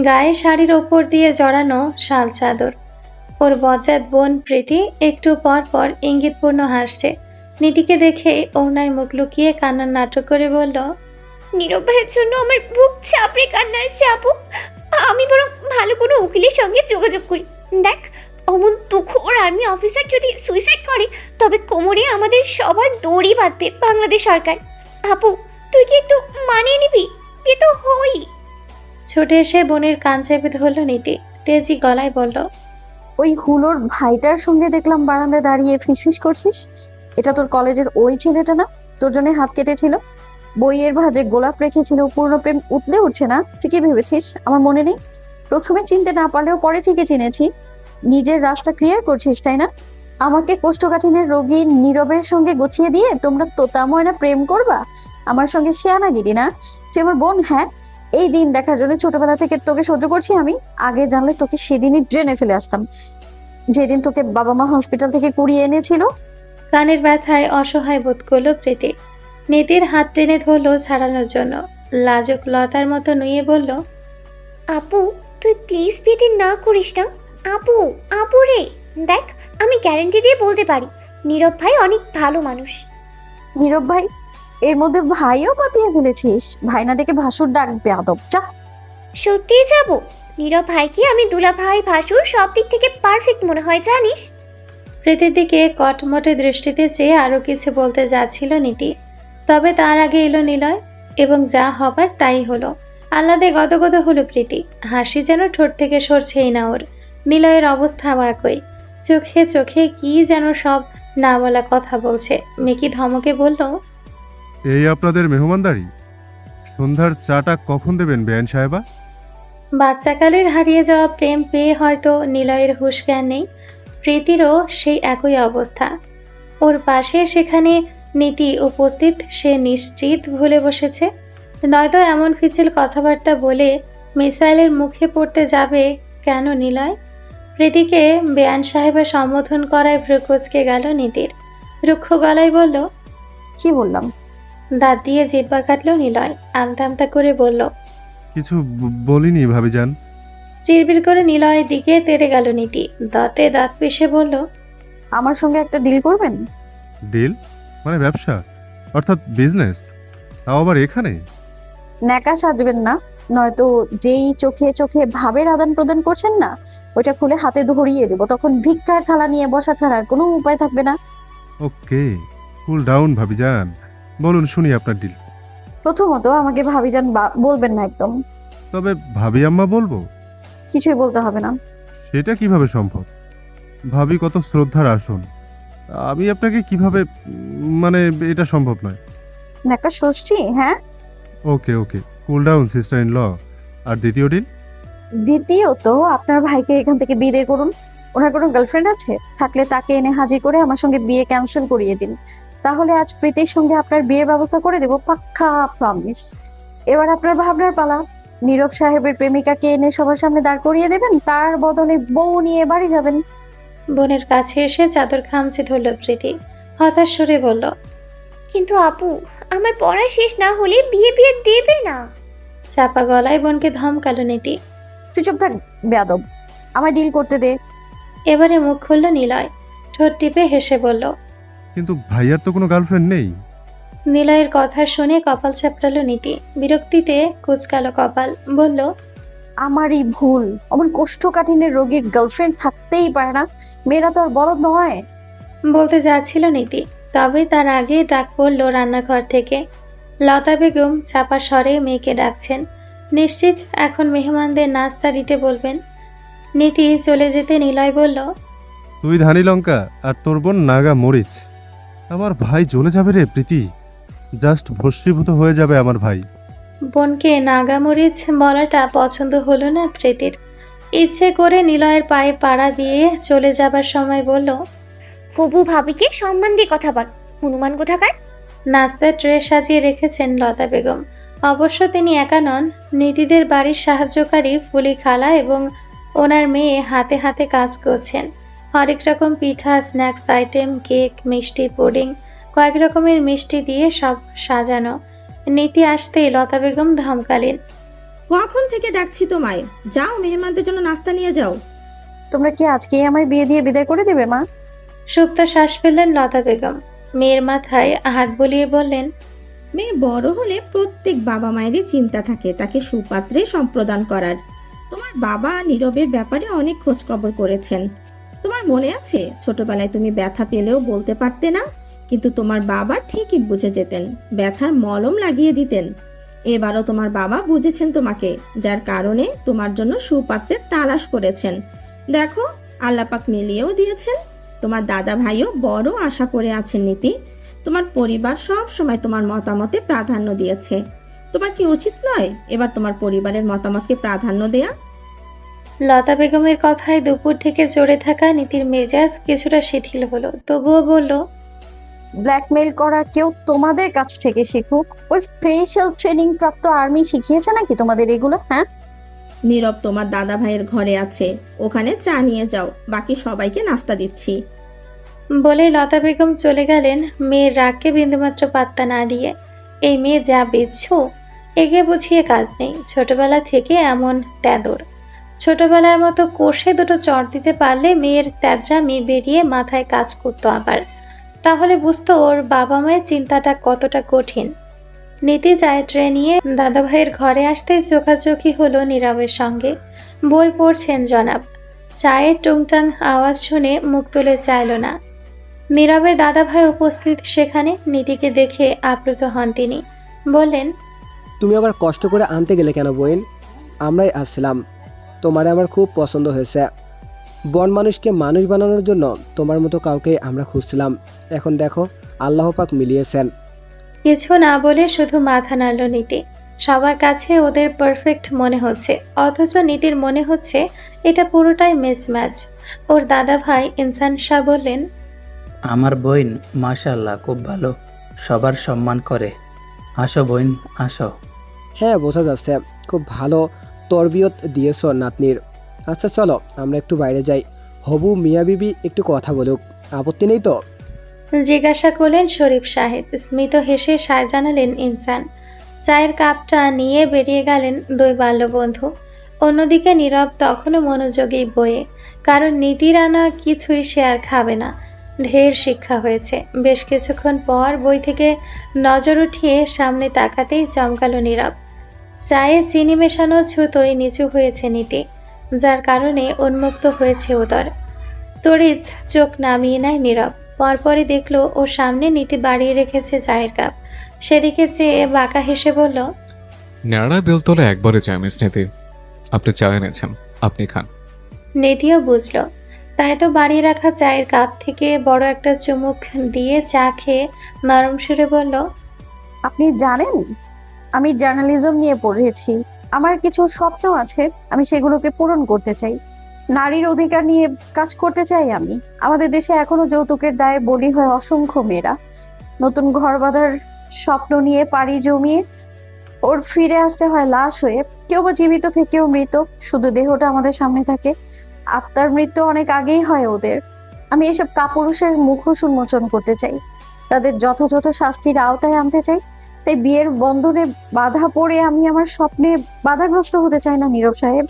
গায়ে শাড়ির ওপর দিয়ে জড়ানো শাল চাদর। ওর বজ্জাত বোন প্রীতি একটু পর পর ইঙ্গিতপূর্ণ হাসছে। নীতিকে দেখে ওড়নায় মুখ লুকিয়ে কান্নার নাটক করে বলল, নীরব ভাইয়ের জন্য আমার বুক চাপড়ে কান্না আসছে আপু। আমি বরং ভালো কোনো উকিলের সঙ্গে যোগাযোগ করি। দেখ, অমন তুখোর আর্মি অফিসার যদি সুইসাইড করে, তবে কোমরে আমাদের সবার দড়ি বাঁধবে বাংলাদেশ সরকার। আপু, তুই কি একটু মানিয়ে নিবি? এ তো হই। ছুটে এসে বোনের কান চেপে ধরল নীতি। তেজি গলায় বলল, ওই হুলোর ভাইটার সঙ্গে দেখলাম বারান্দায় দাঁড়িয়ে ফিসফিস করছিস। এটা তোর কলেজের ওই ছেলেটা না, তোর জন্য হাত কেটেছিল, বইয়ের ভাঁজে গোলাপ রেখেছিল, পূর্ণ প্রেম উতলে উঠছে না? তুই কি ভেবেছিস আমার মনে নেই? প্রথমে চিনতে না পারলেও পরে ঠিকই চিনেছি। নিজের রাস্তা ক্লিয়ার করছিস তাই না? আমাকে কোষ্ঠকাঠিন্যের রোগী নীরবের সঙ্গে গুছিয়ে দিয়ে তোমরা তোতা ময়না প্রেম করবা? আমার সঙ্গে শেয়ানাগিরি না? তুই আমার বোন, হ্যাঁ। এই দিন দেখার জন্য ছোটবেলা থেকে তোকে সহ্য করছি আমি। আগে জানলে তোকে সেদিনই ড্রেনে ফেলে আসতাম, যেদিন তোকে বাবা মা হসপিটাল থেকে কুড়িয়ে এনেছিল। কানের ব্যথায় অসহায় বোধ করল প্রীতি। নীতির হাত টেনে ধরল ছাড়ানোর জন্য। লাজুক লতার মতো নুয়ে বলল, আপু, তুই প্লিজ বিয়ে না করিস না। আপু, আপু রে, দেখ, আমি গ্যারান্টি দিয়ে বলতে পারি নীরব ভাই অনেক ভালো মানুষ। নীরব ভাই? এর মধ্যে ভাইও পাতিয়ে ফেলেছিস? ভাই না ডেকে ভাসুর ডাক, বেয়াদব। যা। সত্যিই যাব? নীরব ভাইকে আমি দুলা ভাই ভাসুর সব দিক থেকে পারফেক্ট মনে হয় জানিস। প্রীতির দিকে কটমটে দৃষ্টিতে চেয়ে আরো কিছু বলতে যাচ্ছিল নীতি, তবে তার আগে এলো নিলয় এবং যা হবার তাই হলো। আহ্লাদে গদগদ হলো প্রীতি, হাসি যেন ঠোঁট থেকে সরছেই না ওর। নিলয়ের অবস্থাও একই, চোখে চোখে কি যেন সব না বলা কথা বলছে। মেকি ধমকে বলল, এই আপনাদের মেহমানদারি? সন্ধ্যার চাটা কখন দেবেন বেয়ান সাহেবা? বাচ্চাকালের হারিয়ে যাওয়া প্রেম পেয়ে হয়তো নিলয়ের হুঁশ জ্ঞান নেই, প্রীতিরও সেই একই অবস্থা। ওর পাশে সেখানে নীতি উপস্থিত, সে নিশ্চিত ভুলে বসেছে, নয়তো এমন পিছিল কথাবার্তা বলে মিসাইলের মুখে পড়তে যাবে কেন নিলয়? প্রীতিকে বেয়ান সাহেবের সম্বোধন করায় ভ্রুকুচকে গেল নীতির। রুক্ষ গলায় বলল, কি বললাম? দাঁত দিয়ে জিহ্বা কাটল নিলয়, আমতা আমতা করে বলল। কিছু বলিনি ভাবিজান। চিরবির করে নিলয়ের দিকে তেড়ে গেল নীতি, দাঁতে দাঁত পিষে বলল, আমার সঙ্গে একটা ডিল করবেন? ডিল? মানে ব্যবসা, অর্থাৎ বিজনেস? তাও আবার এখানে? ন্যাকা সাজবেন না, নয়তো যেই চোখে চোখে ভাবের আদান প্রদান করছেন না, ওইটা খুলে হাতে ধরিয়ে দেবো, তখন ভিক্ষার থালা নিয়ে বসা ছাড়া আর কোনো উপায় থাকবে না। ওকে, কুল ডাউন ভাবিজান, বলুন শুনি আপনার ডিল। প্রথমত আমাকে ভাবিজান বলবেন না একদম, তবে ভাবি আম্মা বলবো? কিছুই বলতে হবে না। সেটা কিভাবে সম্ভব? ভাবি কত শ্রদ্ধার আসন, আমি আপনাকে কিভাবে মানে এটা সম্ভব নয়। ন্যাকা ষষ্ঠী, হ্যাঁ। Okay okay, cool down sister in law. আর দ্বিতীয় ডিল? দ্বিতীয়ত আপনার ভাইকে এখান থেকে বিদায় করুন। ওনার কোনো গার্লফ্রেন্ড আছে? থাকলে তাকে এনে হাজির করে আমার সঙ্গে বিয়ে ক্যান্সেল করিয়ে দিন, তাহলে আজ প্রীতির সঙ্গে আপনার বিয়ের ব্যবস্থা করে দেবো, পাক্কা প্রমিস। এবার আপনার ভাবনার পালা। নীরব সাহেবের প্রেমিকাকে এনে সবার সামনে দাঁড় করিয়ে দেবেন, তার বদলে বউ নিয়ে বাড়ি যাবেন। বোনের কাছে এসে চাদর খামচে ধরল প্রীতি, হতাশ সুরে বলল, কিন্তু আপু, আমার পড়া শেষ না হলে বিয়ে বিয়ে দেবে না। চাপা গলায় বোনকে ধমকালো নীতি। তুই চুপ থাক বেয়াদব, আমার ডিল করতে দে। এবারে মুখ খুলল নিলয়, ঠোঁট টিপে হেসে বলল। কিন্তু ভাইয়ার তো কোনো গার্লফ্রেন্ড নেই। নিলয়ের কথা শুনে কপাল চাপড়ালো নীতি, বিরক্তিতে কুচকালো কপাল, বলল, আমারই ভুল, অমন কোষ্ঠকাঠিন্যের রোগীর গার্লফ্রেন্ড থাকতেই পারে না, মেয়েরা তো আর বলদ নয়। বলতে যাচ্ছিল নীতি, তবে তার আগে ডাক পড়ল রান্নাঘর থেকে। লতা বেগম চাপা স্বরে মেয়েকে ডাকছেন, নিশ্চিত এখন মেহমানদের নাস্তা দিতে বলবেন। নীতি চলে যেতে নিলয় বলল, তুই ধানি লঙ্কা আর তোর বোন নাগা মরিচ। আমার ভাই জ্বলে যাবে রে প্রীতি, জাস্ট ভস্মীভূত হয়ে যাবে আমার ভাই। বোনকে নাগামরিচ বলাটা পছন্দ হলো না প্রীতির। ইচ্ছে করে নিলয়ের পায়ে পাড়া দিয়ে চলে যাবার সময় বলল, হবু ভাবিকে সম্মান দিয়ে কথা বল, হনুমান কোথাকার। নাস্তার ট্রে সাজিয়ে রেখেছেন লতা বেগম। অবশ্য তিনি একা নন, নীতিদের বাড়ির সাহায্যকারী ফুলি খালা এবং ওনার মেয়ে হাতে হাতে কাজ করছেন। হরেক রকম পিঠা, স্ন্যাক্স আইটেম, কেক, মিষ্টি, পুডিং, কয়েক রকমের মিষ্টি দিয়ে সব সাজানো। নীতি আসতেই লতা বেগম ধমকালেন, কখন থেকে ডাকছি তোমায়, যাও মেহমানদের জন্য নাস্তা নিয়ে যাও। তোমরা কি আজকেই আমার বিয়ে দিয়ে বিদায় করে দেবে মা? সুপ্ত শ্বাস ফেললেন লতা বেগম, মেয়ের মাথায় হাত বুলিয়ে বললেন, মেয়ে বড় হলে প্রত্যেক বাবা মায়েরই চিন্তা থাকে তাকে সুপাত্রে সম্প্রদান করার। তোমার বাবা নীরবের ব্যাপারে অনেক খোঁজ খবর করেছেন। তোমার মনে আছে ছোটবেলায় তুমি ব্যথা পেলেও বলতে পারতে না, কিন্তু তোমার বাবা ঠিকই বুঝে যেতেন, ব্যথার মলম লাগিয়ে দিতেন। এবারও তোমার বাবা বুঝেছেন তোমাকে, যার কারণে তোমার জন্য সুপাত্রের তালাশ করেছেন। দেখো আল্লাপাক মিলিয়েও দিয়েছেন। তোমার দাদা ভাইও বড় আশা করে আছেন নীতি। তোমার পরিবার সব সময় তোমার মতামতে প্রাধান্য দিয়েছে। তোমার কি উচিত নয় এবার তোমার পরিবারের মতামতকে প্রাধান্য দেয়া? লতা বেগমের কথায় দুপুর থেকে জোরে থাকা নীতির মেজাজ কিছুটা শিথিল হলো, তবুও বলল, ব্ল্যাকমেইল করা কেউ তোমাদের কাছ থেকে শিখুক। ওই স্পেশাল ট্রেনিং প্রাপ্ত আর্মি শিখিয়েছে নাকি তোমাদের এগুলো? হ্যাঁ, নীরব তোমার দাদা ভাইয়ের ঘরে আছে, ওখানে চা নিয়ে যাও, বাকি সবাইকে নাস্তা দিচ্ছি। বলে লতা বেগম চলে গেলেন, মেয়ের রাগকে বিন্দুমাত্র পাত্তা না দিয়ে। এই মেয়ে যা বেচছো, একে বুঝিয়ে কাজ নেই, ছোটবেলা থেকে এমন তেদর। ছোটবেলার মতো কষে দুটো চট দিতে পারলে মেয়ের তেজরামি বেরিয়ে মাথায় কাজ করতো আবার, তাহলে বুঝতো ওর বাবা মায়ের চিন্তাটা কতটা কঠিন। নীতি চায়ের ট্রে নিয়ে দাদাভাইয়ের ঘরে আসতেই চোখাচোখি হলো নীরবের সঙ্গে। বই পড়ছেন জনাব। চায়ের টুংটাং আওয়াজ শুনে মুখ তুলে চাইল না। নীরবের দাদাভাই উপস্থিত সেখানে। নীতিকে দেখে আপ্লুত হন তিনি। বললেন, তুমি আবার কষ্ট করে আনতে গেলে কেন বোন? আমরাই আসছিলাম, তোমারে আমার খুব পছন্দ হয়েছে। বন মানুষকে মানুষ বানানোর জন্য তোমার মতো কাউকে আমরা খুঁজছিলাম, এখন দেখো আল্লাহ পাক মিলিয়েছেন। কিছু না বলে শুধু মাথা নাড়ল নীতি। সবার কাছে ওদের পারফেক্ট মনে হচ্ছে, অথচ নীতির মনে হচ্ছে এটা পুরোটাই মিসম্যাচ। ওর দাদা ভাই ইনসান শাহ বললেন, আমার বোন মাশাআল্লাহ খুব ভালো, সবার সম্মান করে। আসো বোন, আসো। হ্যাঁ, বোঝা যাচ্ছে খুব ভালো তরবিয়ত দিয়েছ নাতনির। আচ্ছা চলো আমরা একটু বাইরে যাই, হবু মিয়া বিবি একটু কথা বলুক, আপত্তি নেই তো? জিজ্ঞাসা করলেন শরীফ সাহেব। স্মিত হেসে সায় জানালেন ইনসান। চায়ের কাপটা নিয়ে বেরিয়ে গেলেন দুই বাল্যবন্ধু। অন্যদিকে নীরব তখনও মনোযোগী বইয়ে, কারণ নীতির আনা কিছুই সে আর খাবে না। ঢের শিক্ষা হয়েছে। বেশ কিছুক্ষণ পর বই থেকে নজর উঠিয়ে সামনে তাকাতেই চমকালো নীরব। চায়ে চিনি মেশানো ছুতোয় নিচু হয়েছে নীতি, যার কারণে উন্মুক্ত হয়েছে উদর। তড়িৎ চোখ নামিয়ে নেয় নীরব। পরপরই দেখলো ওর সামনে নীতি বাড়িয়ে রেখেছে চায়ের কাপ। সেদিকে চেয়ে বাঁকা হেসে বলল, ন্যাড়া বেলতলা একবারে চায় মিস নীতি। আপনি চা এনেছেন, আপনি খান। নীতিও বুঝলো, তাই তো বাড়িয়ে রাখা চায়ের কাপ থেকে বড় একটা চুমুক দিয়ে চা খেয়ে নরম সুরে বলল, আপনি জানেন আমি জার্নালিজম নিয়ে পড়েছি। আমার কিছু স্বপ্ন আছে, আমি সেগুলোকে পূরণ করতে চাই। নারীর অধিকার নিয়ে কাজ করতে চাই আমি। আমাদের দেশে এখনো যৌতুকের দায়ে বলি হয় অসংখ্য মেয়েরা। নতুন ঘর বাঁধার স্বপ্ন নিয়ে পাড়ি জমিয়ে ওর ফিরে আসতে হয় লাশ হয়ে, কেউ বা জীবিত থেকেও মৃত, শুধু দেহটা আমাদের সামনে থাকে। আত্মার মৃত্যু অনেক আগেই হয় ওদের। আমি এসব কাপুরুষের মুখোশ উন্মোচন করতে চাই, তাদের যথাযথ শাস্তির আওতায় আনতে চাই। তাই বিয়ের বন্ধনে বাধা পড়ে আমি আমার স্বপ্নে বাধাগ্রস্ত হতে চাই না। নীরব সাহেব,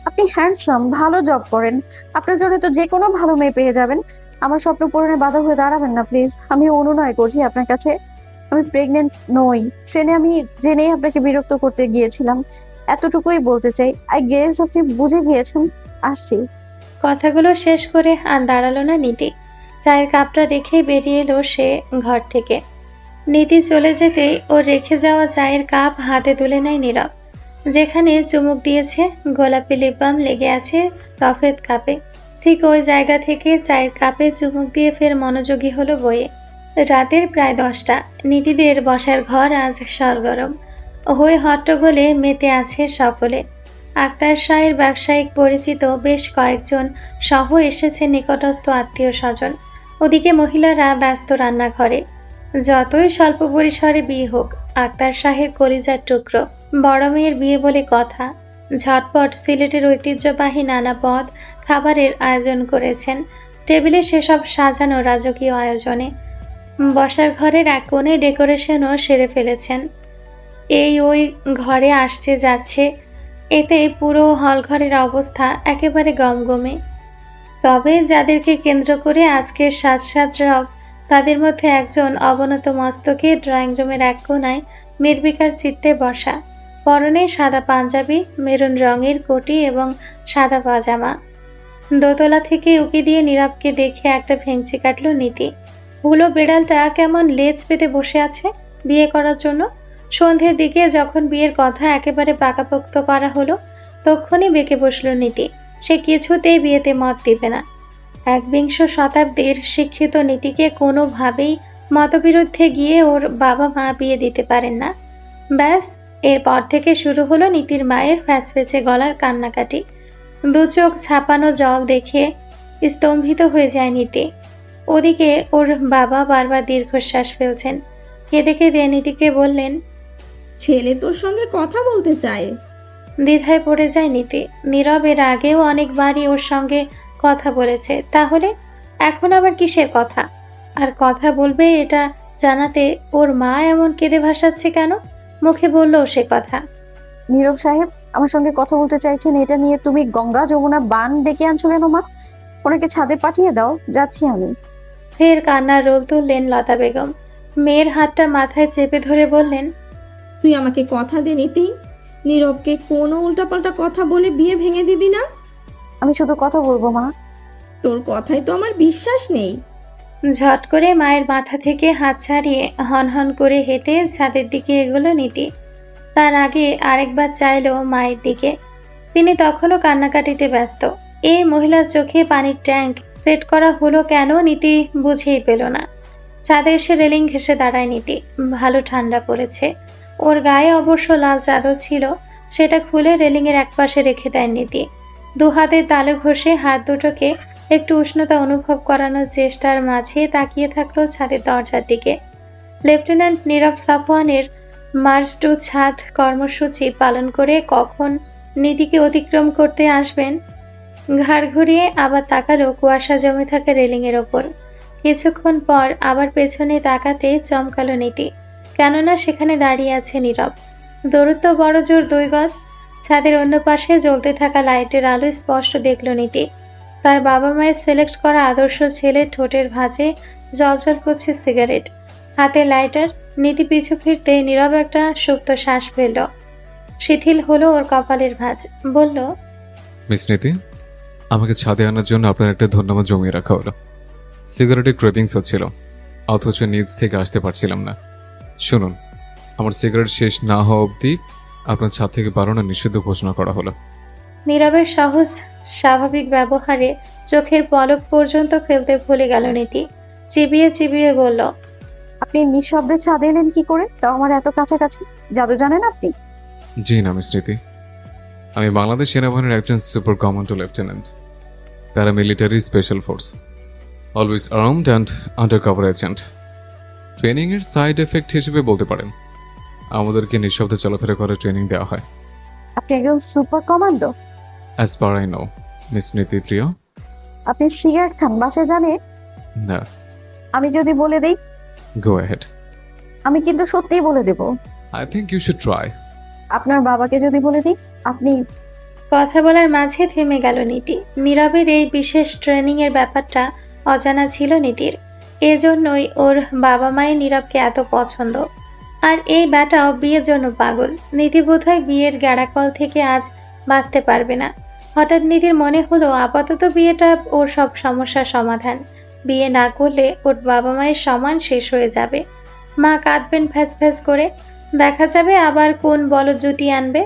আপনি হ্যান্ডসাম, ভালো জব করেন, আপনার জন্য তো যে কোনো ভালো মেয়ে পেয়ে যাবেন। আমার স্বপ্ন পূরণে বাধা হয়ে দাঁড়াবেন না প্লিজ। আমি অনুনয় করছি আপনার কাছে। আমি প্রেগনেন্ট নই। ট্রেনে আমি জেনেই আপনাকে বিরক্ত করতে গিয়েছিলাম, এতটুকুই বলতে চাই। আই গেস আপনি বুঝে গিয়েছেন। আসছি। কথাগুলো শেষ করে আর দাঁড়ালো না নীতি। চায়ের কাপটা রেখে বেরিয়ে এলো সে ঘর থেকে। নীতি চলে যেতেই ও রেখে যাওয়া চায়ের কাপ হাতে তুলে নেয় নীরব। যেখানে চুমুক দিয়েছে গোলাপি লিপ বাম লেগে আছে সফেদ কাপে, ঠিক ওই জায়গা থেকে চায়ের কাপে চুমুক দিয়ে ফের মনোযোগী হলো বইয়ে। রাতের প্রায় 10টা। নীতিদের বসার ঘর আজ সরগরম হয়ে হট্টগোলে মেতে আছে সকলে। আক্তার শাহের ব্যবসায়িক পরিচিত বেশ কয়েকজন সহ এসেছে নিকটস্থ আত্মীয় স্বজন। ওদিকে মহিলারা ব্যস্ত রান্নাঘরে। যতই স্বল্প পরিসরে বিয়ে হোক, আক্তার শাহের কলিজার টুকরো। বড় মেয়ের বিয়ে বলে কথা। ঝটপট সিলেটের ঐতিহ্যবাহী নানা পদ খাবারের আয়োজন করেছেন। টেবিলে সেসব সাজানো রাজকীয় আয়োজনে। বসার ঘরের এক কোণে ডেকোরেশনও সেরে ফেলেছেন। ওই ঘরে আসছে যাচ্ছে, এতে পুরো হলঘরের অবস্থা একেবারে গমগমে। তবে যাদেরকে কেন্দ্র করে আজকের সাজ রব, তাদের মধ্যে একজন অবনত মস্তকে ড্রয়িং রুমের এক কোণায় নির্বিকার চিত্তে বসা। পরনে সাদা পাঞ্জাবি, মেরুন রঙের কোটি এবং সাদা পাজামা। দোতলা থেকে উকি দিয়ে নীরবকে দেখে একটা ভেঙচি কাটল নীতি। হুলো বিড়ালটা কেমন লেজ পেতে বসে আছে বিয়ে করার জন্য। সন্ধ্যের দিকে যখন বিয়ের কথা একেবারে পাকাপোক্ত করা হলো, তখনই বেঁকে বসল নীতি। সে কিছুতেই বিয়েতে মত দিবে না। 21 শতাব্দীর শিক্ষিত নীতিকে কোনোভাবেই মতবিরুদ্ধে গিয়ে ওর বাবা মা বিয়ে দিতে পারেন না। ব্যাস, এরপর থেকে শুরু হলো নীতির মায়ের ফ্যাসফেচে গলার কান্নাকাটি। দু চোখ ছাপানো জল দেখে স্তম্ভিত হয়ে যায় নীতি। ওদিকে ওর বাবা বারবার দীর্ঘশ্বাস ফেলছেন। কেঁদে কেঁদে নীতিকে বললেন, ছেলে তোর সঙ্গে কথা বলতে চায়। দ্বিধায় পড়ে যায় নীতি। নীরব এর আগেও অনেকবারই ওর সঙ্গে কথা বলেছে, তাহলে এখন আবার কিসের কথা? আর কথা বলবে এটা জানাতে ওর মা এমন কেঁদে ভাসাচ্ছে কেন? মুখে বললেও সে কথা। নীরব সাহেব আমার সঙ্গে কথা বলতে চাইছেন, এটা নিয়ে তুমি গঙ্গা যমুনা বান ডেকে আনছো কেন মা? ওনাকে ছাদে পাঠিয়ে দাও, যাচ্ছি আমি। ফের কান্নার রোল তুললেন লতা বেগম। মেয়ের হাতটা মাথায় চেপে ধরে বললেন, তুই আমাকে কথা দে নীতি, নীরবকে কোনো উল্টাপাল্টা কথা বলে বিয়ে ভেঙে দিবি না। আমি শুধু কথা বলবো মা। তোর কথায় তো আমার বিশ্বাস নেই। ঝট করে মায়ের মাথা থেকে হাত ছাড়িয়ে হনহন করে হেঁটে ছাদের দিকে এগোলো নীতি। তার আগে আরেকবার চাইলো মায়ের দিকে। তিনি তখনও কান্নাকাটিতে ব্যস্ত। এই মহিলার চোখে পানির ট্যাঙ্ক সেট করা হলো কেন নীতি বুঝেই পেল না। ছাদে এসে রেলিং ঘেঁষে দাঁড়ায় নীতি। ভালো ঠান্ডা পড়েছে। ওর গায়ে অবশ্য লাল চাদর ছিল, সেটা খুলে রেলিংয়ের একপাশে রেখে দেয় নীতি। দু হাতের তালু ঘষে হাত দুটোকে একটু উষ্ণতা অনুভব করানোর চেষ্টার মাঝে তাকিয়ে থাকলো ছাদের দরজার দিকে। লেফটেন্যান্ট নীরব সাফওয়ানের মার্চ টু ছাদ কর্মসূচি পালন করে কখন নীতিকে অতিক্রম করতে আসবেন, ঘাড় ঘুরিয়ে আবার তাকালো কুয়াশা জমে থাকা রেলিংয়ের ওপর। কিছুক্ষণ পর আবার পেছনে তাকাতে চমকালো নীতি, কেননা সেখানে দাঁড়িয়ে আছে নীরব। দূরত্ব বড় জোর 2 গজ। ছাদের অন্য পাশে জ্বলতে থাকা লাইটের আলো স্পষ্ট দেখল নীতি। তার বাবা মায়ের সিলেক্ট করা আদর্শ ছেলে ঠোঁটের ভাঁজে জলজল করছে সিগারেট, হাতে লাইটার। নীতি পিছু ফিরতে নীরব একটা সুপ্ত শ্বাস ফেলল। শিথিল হলো ওর কপালের ভাঁজ। বলল, মিস নীতি, আমাকে ছাদে আনার জন্য আপনার একটা ধন্যবাদ জমিয়ে রাখা হলো। সিগারেটের ক্রেভিংস হচ্ছিল, অথচ নিজ থেকে আসতে পারছিলাম না। শুনুন, আমার সিগারেট শেষ না হওয়া অবধি আপনার ছাদ থেকে বারোটা নিষিদ্ধ ঘোষণা করা হলো। নীরবের সহজ স্বাভাবিক ব্যবহারে চোখের পলক পর্যন্ত ফেলতে ভুলে গেল নীতি। চিবিয়ে চিবিয়ে বলল, আপনি নিঃশব্দে ছাদে এলেন কি করে, তাও আমার এত কাছাকাছি? জাদু জানেন আপনি? জি না মিস নীতি, আমি বাংলাদেশ সেনাবাহিনীর একজন super commando lieutenant, paramilitary special force, always armed and undercover agent. ট্রেনিংয়ের সাইড এফেক্ট হিসেবে বলতে পারেন আমাদেরকে নিঃশব্দে চলাফেরা করার ট্রেনিং দেওয়া হয়। আপনি একজন super commando? As per I know, miss নীতি প্রিয়। আপনি সিগারেট খান, বাসায় জানে? না। আমি যদি বলে দেই? Go ahead. আমি কিন্তু সত্যিই বলে দেব। I think you should try. আপনার বাবাকে যদি বলে দিই? আপনি? কথা বলার মাঝে থেমে গেল নীতি। নীরবের এই বিশেষ ট্রেনিংয়ের ব্যাপারটা অজানা ছিল নীতির। এজন্যই ওর বাবা মায়ের নীরবকে এত পছন্দ। আর এই ব্যাটাও বিয়ের জন্য পাগল। নীতি বোধহয় বিয়ের গ্যাড়াকল থেকে আজ বাঁচতে পারবে না। হঠাৎ নীতির মনে হলো আপাতত বিয়েটা ওর সব সমস্যার সমাধান। বিয়ে না করলে ওর বাবা মায়ের সমান শেষ হয়ে যাবে। মা কাঁদবেন ফ্যাচ ফ্যাচ করে। দেখা যাবে আবার কোন বলদ জুটি আনবে।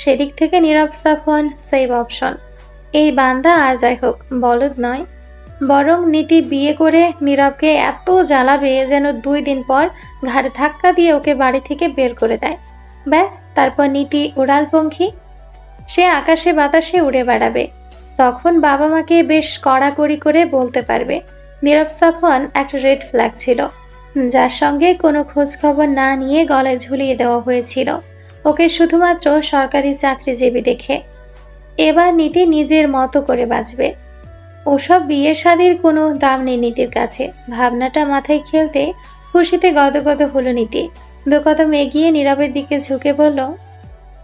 সেদিক থেকে নীরব সাফওয়ান সেভ অপশন। এই বান্দা আর যাই হোক বলদ নয়, বরং নীতি বিয়ে করে নীরবকে এত জ্বালাবে যেন 2 দিন পর ঘাড়ে ধাক্কা দিয়ে ওকে বাড়ি থেকে বের করে দেয়। ব্যাস, তারপর নীতি উড়ালপঙ্খী, সে আকাশে বাতাসে উড়ে বেড়াবে। তখন বাবা মাকে বেশ কড়াকড়ি করে বলতে পারবে নীরব সাফওয়ান একটা রেড ফ্ল্যাগ ছিল, যার সঙ্গে কোনো খোঁজ খবর না নিয়ে গলায় ঝুলিয়ে দেওয়া হয়েছিল ওকে শুধুমাত্র সরকারি চাকরিজীবী দেখে। এবার নীতি নিজের মতো করে বাঁচবে। ওসব বিয়ে শাদির কোনো দাম নেই নীতির কাছে। ভাবনাটা মাথায় খেলতে খুশিতে গদগদ হলো নীতি। 2 কদম এগিয়ে নীরবের দিকে ঝুঁকে বলল,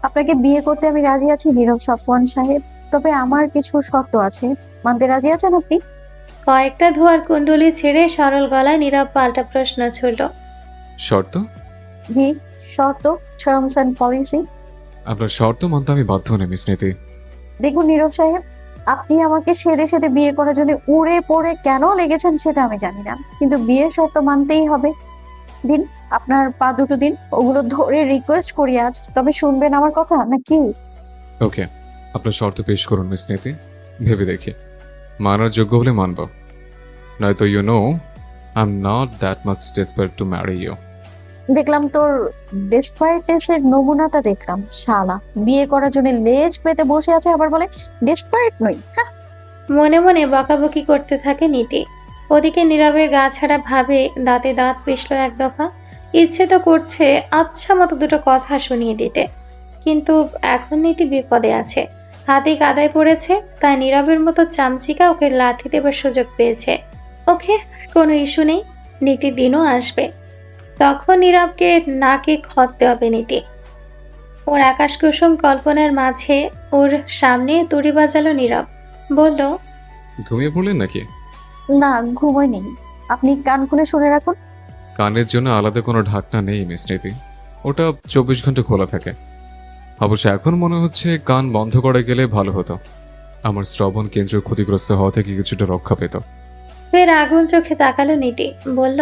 আপনাকে বিয়ে করতে আমি রাজি আছি নীরব সাফওয়ান সাহেব, তবে আমার কিছু শর্ত আছে। মানতে রাজি আছেন আপনি? কয়েকটা ধোয়ার কুণ্ডলি ছেড়ে সরল গলায় নীরব পাল্টা প্রশ্ন ছুড়ল। শর্ত? জি, শর্ত, টার্মস এন্ড পলিসি। আপনার শর্ত মানতে আমি বাধ্য নই মিস নীতি। দেখুন নীরব সাহেব, আপনি আমাকে সেদে সেদে বিয়ে করার জন্য উড়ে পড়ে কেন লেগেছেন সেটা আমি জানি না, কিন্তু বিয়ের শর্ত মানতেই হবে। দিন, আপনার পা দুটো দিন, ওগুলো ধরে রিকোয়েস্ট করি আজ, তবে শুনবেন আমার কথা নাকি? ওকে, আপনার শর্ত পেশ করুন মিস নীতি, ভেবে দেখি। মানার যোগ্য হলে মানব, নয়তো you know I am not that much desperate to marry you. দেখলাম তোর ডেসপারেটনেসের নমুনাটা দেখলাম। শালা বিয়ে করার জন্য লেজ পেতে বসে আছে, আবার বলে ডেসপারেট নই। মনে মনে বকাবকি করতে থাকে নীতি। ওদিকে নীরবের গা ছাড়া ভাবে দাঁতে দাঁত পিষল 1 দফা। ইচ্ছে তো করছে আচ্ছা মতো 2টো কথা শুনিয়ে দিতে, কিন্তু এখন নীতি বিপদে আছে। হাতে কাদায় পড়েছে, তাই নীরবের মতো চামচিকা ওকে লাথি দেবার সুযোগ পেয়েছে। ওকে, কোনো ইস্যু নেই, নীতি দিনও আসবে, তখন নীরবকে নাকে খততে হবে নীতি। ওর আকাশ কুসুম কল্পনার মাঝে ওর সামনে তুড়ি বাজালো নীরব। বলল, ঘুমিয়ে পড়লেন নাকি? না, ঘুমোয়নি। আপনি কান খুলে শুনে রাখুন। কানের জন্য আলাদা কোনো ঢাকনা নেই মিস নীতি, ওটা 24 ঘন্টা খোলা থাকে। অবশ্য এখন মনে হচ্ছে কান বন্ধ করে গেলে ভালো হতো, আমার শ্রবণ কেন্দ্র ক্ষতিগ্রস্ত হওয়া থেকে কিছুটা রক্ষা পেত। ফের আগুন চোখে তাকালো নীতি, বলল,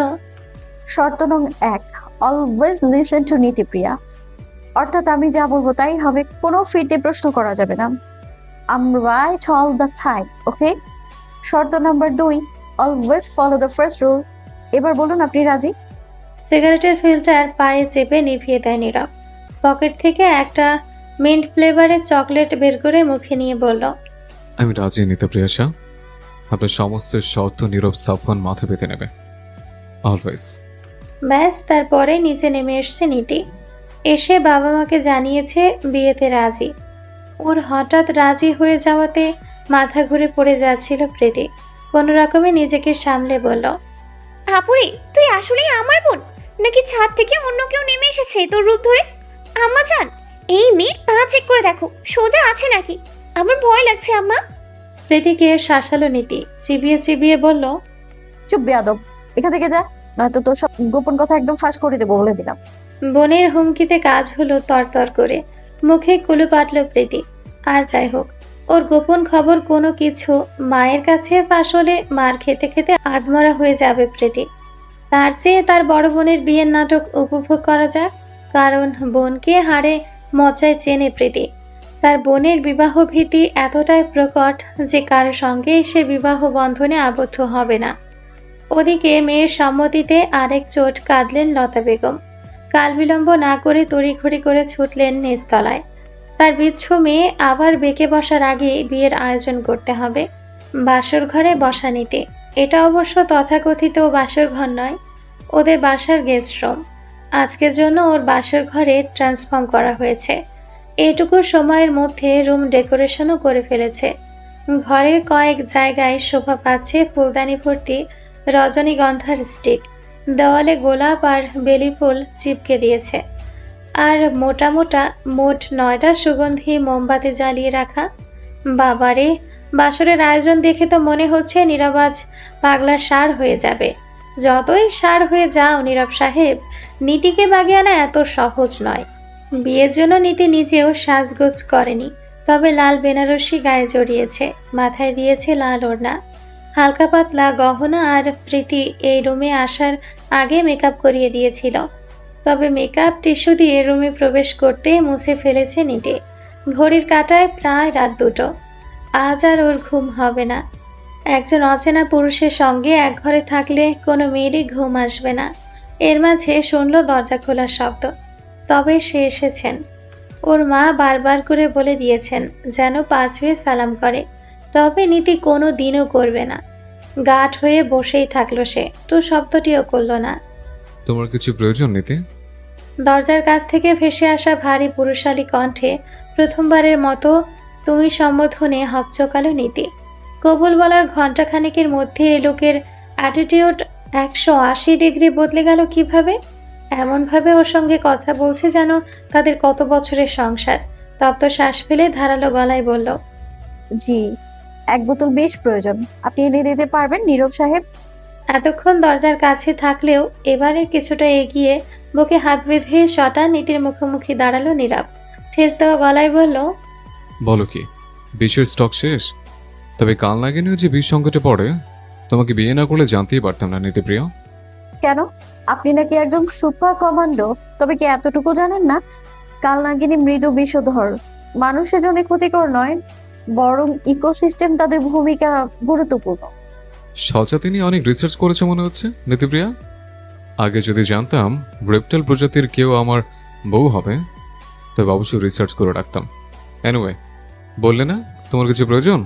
শর্ত নং 1, অলওয়েজ লিসেন টু নীতিপ্রিয়া। অর্থাৎ আমি যা বলবো তাই হবে, কোনো ফিরতে প্রশ্ন করা যাবে না। আম রাইট অল দ্য টাইম, ওকে? শর্ত number 2, always follow the first rule. এবার বলুন আপনি রাজি? সিগারেটের ফিল্টার পায়ে চেপে নিভিয়ে দেয় নীরব। পকেট থেকে একটা মিন্ট ফ্লেভারের চকলেট বের করে মুখে নিয়ে বলল, আমি রাজি নীতিপ্রিয়া শাহ। আপনার সমস্ত শর্ত নীরব সাফওয়ান মাথা পেতে নেবে, অলওয়েজ। ব্যাস, তারপরে নিচে নেমে এসছে নীতি। এসে বাবা মাকে জানিয়েছে বিয়েতে রাজি। ওর হঠাৎ রাজি হয়ে যাওয়াতে মাথা ঘুরে পড়ে যাচ্ছিল প্রীতি। কোনো রকমে নিজেকে সামলে বলল, আপুরে, তুই আসলেই আমার বোন, নাকি ছাদ থেকে অন্য কেউ নেমে এসেছে তোর রূপ ধরে? আম্মা জান, এই মেয়ের পা চেক করে দেখো, সোজা আছে নাকি? আমার ভয় লাগছে আম্মা। প্রীতিকে শাসালো নীতি, চিবিয়ে চিবিয়ে বলল, চুপ বেয়াদব, এখান থেকে যা, নয়তো তোর সব গোপন কথা একদম ফাঁস করে দেবো বলে দিলাম। বোনের হুমকিতে কাজ হলো তরতর করে। মুখে কুলু পাটল প্রীতি। আর যাই হোক, ওর গোপন খবর কোনো কিছু মায়ের কাছে ফাঁস হলে মার খেতে খেতে আধমরা হয়ে যাবে প্রীতি। তার চেয়ে তার বড় বোনের বিয়ের নাটক উপভোগ করা যাক, কারণ বোনকে হাড়ে মজায় চেনে প্রীতি। তার বোনের বিবাহ ভীতি এতটাই প্রকট যে কারো সঙ্গে সে বিবাহ বন্ধনে আবদ্ধ হবে না। ওদিকে মেয়ের সম্মতিতে আরেক চোট কাঁদলেন লতা বেগম। কাল বিলম্ব না করে তড়িঘড়ি করে ছুটলেন নিচতলায়। তার বিচ্ছু মেয়ে আবার বেঁকে বসার আগে বিয়ের আয়োজন করতে হবে। বাসর ঘরে বসা নিতে। এটা অবশ্য তথাকথিত বাসর ঘর নয়, ওদের বাসার গেস্ট রুম। আজকের জন্য ওর বাসর ঘরে ট্রান্সফর্ম করা হয়েছে। এইটুকু সময়ের মধ্যে রুম ডেকোরেশনও করে ফেলেছে। ঘরের কয়েক জায়গায় শোভা পাচ্ছে ফুলদানি ভর্তি রজনীগন্ধার স্টিক। দেওয়ালে গোলাপ আর বেলি ফুল চিপকে দিয়েছে। আর মোটা মোটা মোট 9টা সুগন্ধি মোমবাতি জ্বালিয়ে রাখা। বাবারে, বাসরের আয়োজন দেখে তো মনে হচ্ছে নীরব আজ পাগলার সার হয়ে যাবে। যতই সার হয়ে যাও নীরব সাহেব, নীতিকে বাগে আনা এত সহজ নয়। বিয়ের জন্য নীতি নিজেও সাজগোজ করেনি, তবে লাল বেনারসি গায়ে জড়িয়েছে, মাথায় দিয়েছে লাল ওড়না। হালকা পাতলা গহনা আর প্রীতি এই রুমে আসার আগে মেকআপ করিয়ে দিয়েছিল। তবে মেকআপ টিস্যু দিয়ে রুমে প্রবেশ করতে মুছে ফেলেছে নীতি। ঘড়ির কাঁটায় প্রায় রাত 2টো। আজ আর ওর ঘুম হবে না। একজন অচেনা পুরুষের সঙ্গে এক ঘরে থাকলে কোনো মেয়েরই ঘুম আসবে না। এর মাঝে শুনল দরজা খোলার শব্দ। তবে সে এসেছেন। ওর মা বারবার করে বলে দিয়েছেন যেন পা ছুঁয়ে সালাম করে, তবে নীতি কোনো দিনও করবে না। গাঢ় হয়ে বসেই থাকলো সে, তো শব্দটিও করল না। তোমার কিছু প্রয়োজন নীতি? দরজার কাছ থেকে ভেসে আসা ভারী পুরুষালী কণ্ঠে প্রথমবারের মতো তুমি সম্বোধনে হকচকালো নীতি। কবুল বলার ঘণ্টাখানেকের মধ্যে এ লোকের অ্যাটিটিউড 180 ডিগ্রি বদলে গেল কিভাবে? এমনভাবে ওর সঙ্গে কথা বলছে যেন তাদের কত বছরের সংসার। তপ্ত শ্বাস ফেলে ধারালো গলায় বলল, জি, 1 বোতল বেশ প্রয়োজন। আপনি এনে দিতে পারবেন নীরব সাহেব? এতক্ষণ দরজার কাছে থাকলেও এবারে কিছুটা এগিয়ে বুকে হাত বেঁধে শটা নীতির মুখোমুখি দাঁড়ালো নীরব। ঠেস দেওয়া গলায় বলল, বলো কি, বিষের স্টক শেষ? তবে কাল লাগেনিও যে বিষ সংকটে পড়ে, তোমাকে বিয়ে না করলে জানতেই পারতাম না নীতিপ্রিয়। কেন? আপনি নাকি একজন সুপার কমান্ডো, তবে কি এতটুকু জানেন না কালনাগিনী মৃদু বিষধর, মানুষের জন্য ক্ষতিকর নয়, বরং ইকোসিস্টেম তাদের ভূমিকা গুরুত্বপূর্ণ। সচা তিনি অনেক রিসার্চ করেছে মনে হচ্ছে নীতিপ্রিয়া। আগে যদি জানতাম রেপটাইল প্রজাতির কেউ আমার বউ হবে, তবে অবশ্যই রিসার্চ করে রাখতাম। এনিওয়ে, বললে না তোমার কিছু প্রয়োজন?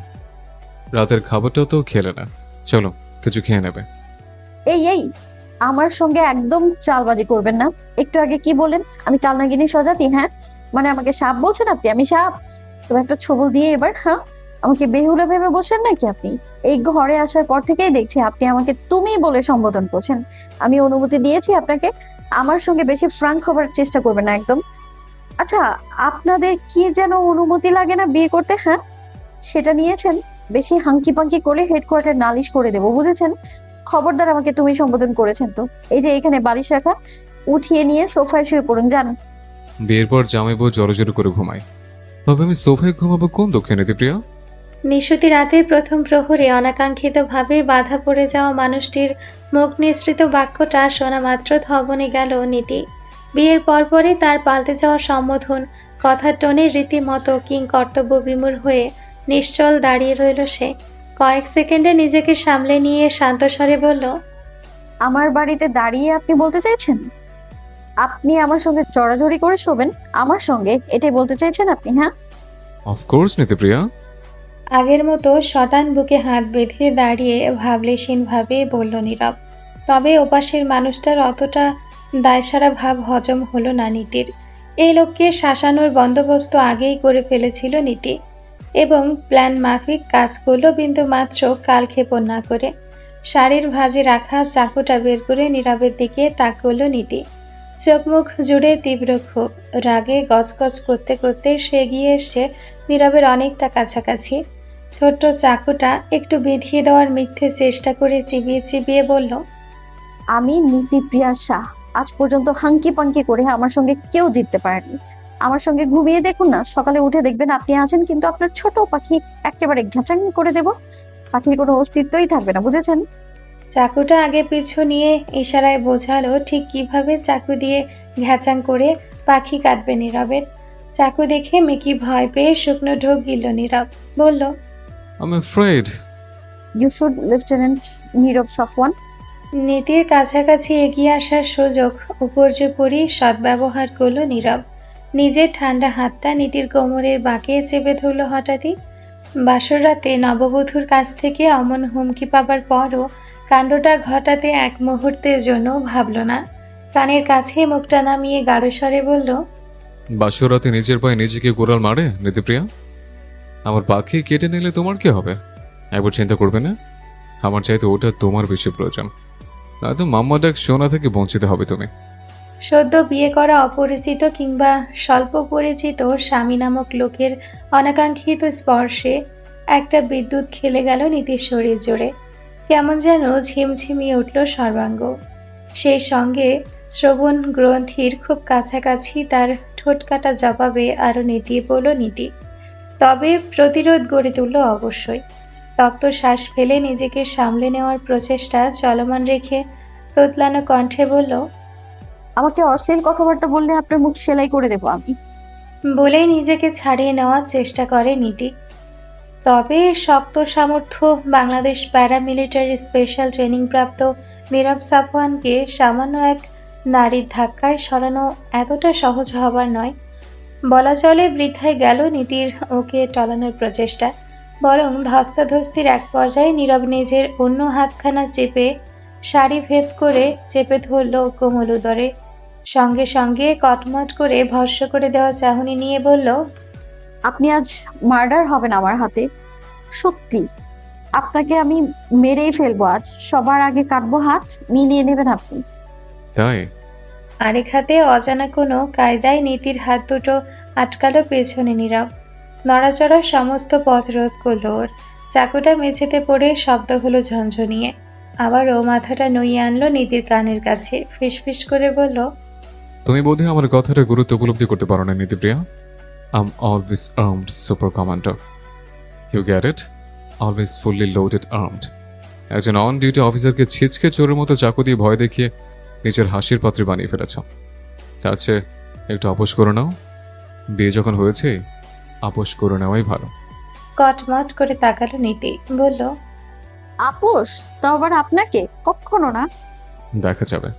রাতের খাবারটাও তো খেলে না, চলো কিছু খেয়ে নেবে। এই এই, আমার সঙ্গে একদম চালবাজি করবেন না। একটু আগে কি বলেন আমি কালনাগিনী সজাতি? হ্যাঁ, মানে আমাকে সাপ বলছেন আপনি? আমি সাপ? তবে একটা ছবল দিয়ে এবার, হ্যাঁ, আমাকে বেহুলা ভেবে বসেন নাকি আপনি? এই ঘরে আসার পর থেকেই দেখছি আপনি আমাকে তুমি বলে সম্বোধন করছেন। আমি অনুমতি দিয়েছি আপনাকে, আমার সঙ্গে বেশি ফ্রাঙ্ক হবার চেষ্টা করবেন না একদম। আচ্ছা, আপনাদের কি যেন অনুমতি লাগে না বিয়ে করতে? হ্যাঁ, সেটা নিয়েছেন? বেশি হাঙ্কি পাঙ্কি করলে হেডকোয়ার্টার নালিশ করে দেবো, বুঝেছেন? খবরদার আমাকে তুমি সম্বোধন করেছেন তো। এই যে এখানে বালিশ রাখা, উঠিয়ে নিয়ে সোফায় শুয়ে পড়ুন, যান। বিয়ের পর জামাই বউ জড়ো করে ঘুমায়, তবে আমি সোফায় ঘুমাবো কোন দুঃখে নীতিপ্রিয়া? নিশুতি রাতের প্রথম প্রহরে অনাকাঙ্ক্ষিতভাবে বাধা পড়ে যাওয়া মানুষটির মুখ নিঃসৃত বাক্যটা শোনা মাত্র থবনে গেল নীতি। বিয়ের পরপরই তার পাল্টে যাওয়া সম্বোধন কথার টোনে রীতিমতো কিংকর্তব্য বিমূঢ় হয়ে নিশ্চল দাঁড়িয়ে রইল সে। কয়েক সেকেন্ডে নিজেকে সামলে নিয়ে শান্ত স্বরে বলল, আমার বাড়িতে দাঁড়িয়ে আপনি বলতে চাইছেন আপনি আমার সঙ্গে জড়াজড়ি করে শোবেন? আমার সঙ্গে, এটাই বলতে চাইছেন আপনি? হ্যাঁ, অফকোর্স নীতিপ্রিয়া। আগের মতো শটান বুকে হাত বেঁধে দাঁড়িয়ে ভাবলেশীনভাবে বলল নীরব। তবে ওপাশের মানুষটার অতটা দায়সারা ভাব হজম হলো না নীতির। এই লোককে শাসানোর বন্দোবস্ত আগেই করে ফেলেছিল নীতি এবং প্ল্যান মাফিক কাজ করলো বিন্দু মাত্র কালক্ষেপণ না করে। শাড়ির ভাঁজে রাখা চাকুটা বের করে নীরবের দিকে তাকল নীতি। চোখ মুখ জুড়ে তীব্র ক্ষোভ, রাগে গজগজ করতে করতে সে এগিয়ে এসছে নীরবের অনেকটা কাছাকাছি। ছোট্ট চাকুটা একটু বিধিয়ে দেওয়ার মিথ্যে চেষ্টা করে চিবিয়ে চিবিয়ে বলল, আমি নীতিপ্রিয়া শাহ। আজ পর্যন্ত হাঙ্কি পাঙ্কি করে আমার সঙ্গে কেউ জিততে পারেনি। আমার সঙ্গে ঘুমিয়ে দেখুন না, সকালে উঠে দেখবেন আপনি আছেন, কিন্তু আপনার ছোট পাখি একেবারে ঘ্যাচাং করে দেব। পাখির কোনো অস্তিত্বই থাকবে না, বুঝেছেন? চাকুটা আগে পিছু নিয়ে ইশারায় বোঝালো ঠিক কিভাবে চাকু দিয়ে ঘ্যাচাং করে পাখি কাটবে নীরবের। চাকু দেখে মেকি ভয় পেয়ে শুকনো ঢোক গিলল নীরব। বলল, I am afraid. You should, lieutenant Nirob Safwan. নীতির কাছাকাছি এগিয়ে আসার সুযোগ উপর্যুপরি সদ্ব্যবহার করল নীরব। নিজের ঠান্ডা হাতটা নীতির কোমরের বাঁকে চেপে ধরল হঠাৎই। বাসর রাতে নববধূর কাছ থেকে অমন হুমকি পাবার পরও কাণ্ডটা ঘটাতে এক মুহূর্তের জন্য ভাবল না। কানের কাছে মুখটা নামিয়ে গাঢ় স্বরে বলল, বাসর রাতে নিজের পায়ে নিজেকে গোড়াল মারে নীতিপ্রিয়া? আমার পাখি কেটে নিলে তোমার কি হবে? একবার চিন্তা করবে না? আমার চাইতে ওটা তোমার বেশি প্রয়োজন, নয়তো মাম্মা ডাক শোনা থেকে বঞ্চিত হবে তুমি। সদ্য বিয়ে করা অপরিচিত কিংবা স্বল্প পরিচিত স্বামী নামক লোকের অনাকাঙ্ক্ষিত স্পর্শে একটা বিদ্যুৎ খেলে গেল নীতির শরীর জুড়ে। কেমন যেন ঝিমঝিমিয়ে উঠল সর্বাঙ্গ। সেই সঙ্গে শ্রবণ গ্রন্থির খুব কাছাকাছি তার ঠোঁটকাটা জবাবে আরও নেতিয়ে পড়ল নীতি। তবে প্রতিরোধ গড়ে তুলল অবশ্যই। তপ্ত শ্বাস ফেলে নিজেকে সামলে নেওয়ার প্রচেষ্টা চলমান রেখে তোতলানো কণ্ঠে বলল, আমাকে অশ্লীল কথাবার্তা বললে আপনার মুখ সেলাই করে দেবো আমি। বলেই নিজেকে ছাড়িয়ে নেওয়ার চেষ্টা করে নীতি। তবে শক্ত সামর্থ্য বাংলাদেশ প্যারামিলিটারি স্পেশাল ট্রেনিং প্রাপ্ত নীরব সাফওয়ানকে সামান্য এক নারীর ধাক্কায় সরানো এতটা সহজ হবার নয়। বলা চলে বৃথায় গেল নীতির ওকে টলানোর প্রচেষ্টা। বরং ধস্তাধস্তির এক পর্যায়ে নীরব নিজের অন্য হাতখানা চেপে শাড়ি ভেদ করে চেপে ধরল কোমল উদরে। সঙ্গে সঙ্গে কটমট করে ভস্ম করে দেওয়া চাহনি নিয়ে বলল, আপনি আজ মার্ডার হবেন আমার হাতে, সত্যি। আপনাকে আমি মেরেই ফেলবো আজ। সবার আগে কাটবো হাত, মিলিয়ে নেবেন আপনি। তাই? আরেক হাতে অজানা কোনো কায়দায় নীতির হাত দুটো আটকালো পেছনে নীরব। নড়াচড়া সমস্ত পথ রোধ করল ওর। চাকুটা মেঝেতে পড়ে শব্দ হলো ঝনঝনিয়ে। আবারও মাথাটা নইয়ে আনলো নীতির কানের কাছে, ফিসফিস করে বলল, তুমি বোধহয় আমার কথাটা গুরুত্ব উপলব্ধি করতে পারো না নীতিপ্রিয়া। I'm always armed super commander. You get it? Always fully loaded armed. একজন অন ডিউটি অফিসারকে ছিচকে চোরের মতো চাকু দিয়ে ভয় দেখিয়ে নিজের হাসির পাত্রে বানিয়ে ফেলেছ। তার চেয়ে একটু আপোষ করে নাও। বিয়ে যখন হয়েছে, আপোষ করে নেওয়াই ভালো। কটমট করে তাকালো নীতি, বলল, আপোষ? তাও আবার আপনাকে? কখনো না। দেখা যাবে।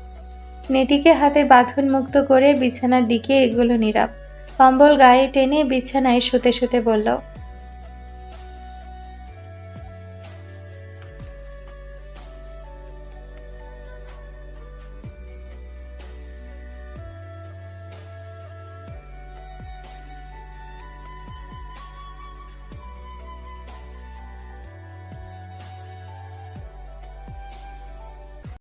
নীতিকে হাতের বাঁধন মুক্ত করে বিছানার দিকে এগোলো নীরব। কম্বল গায়ে টেনে বিছানায় শুতে শুতে বলল,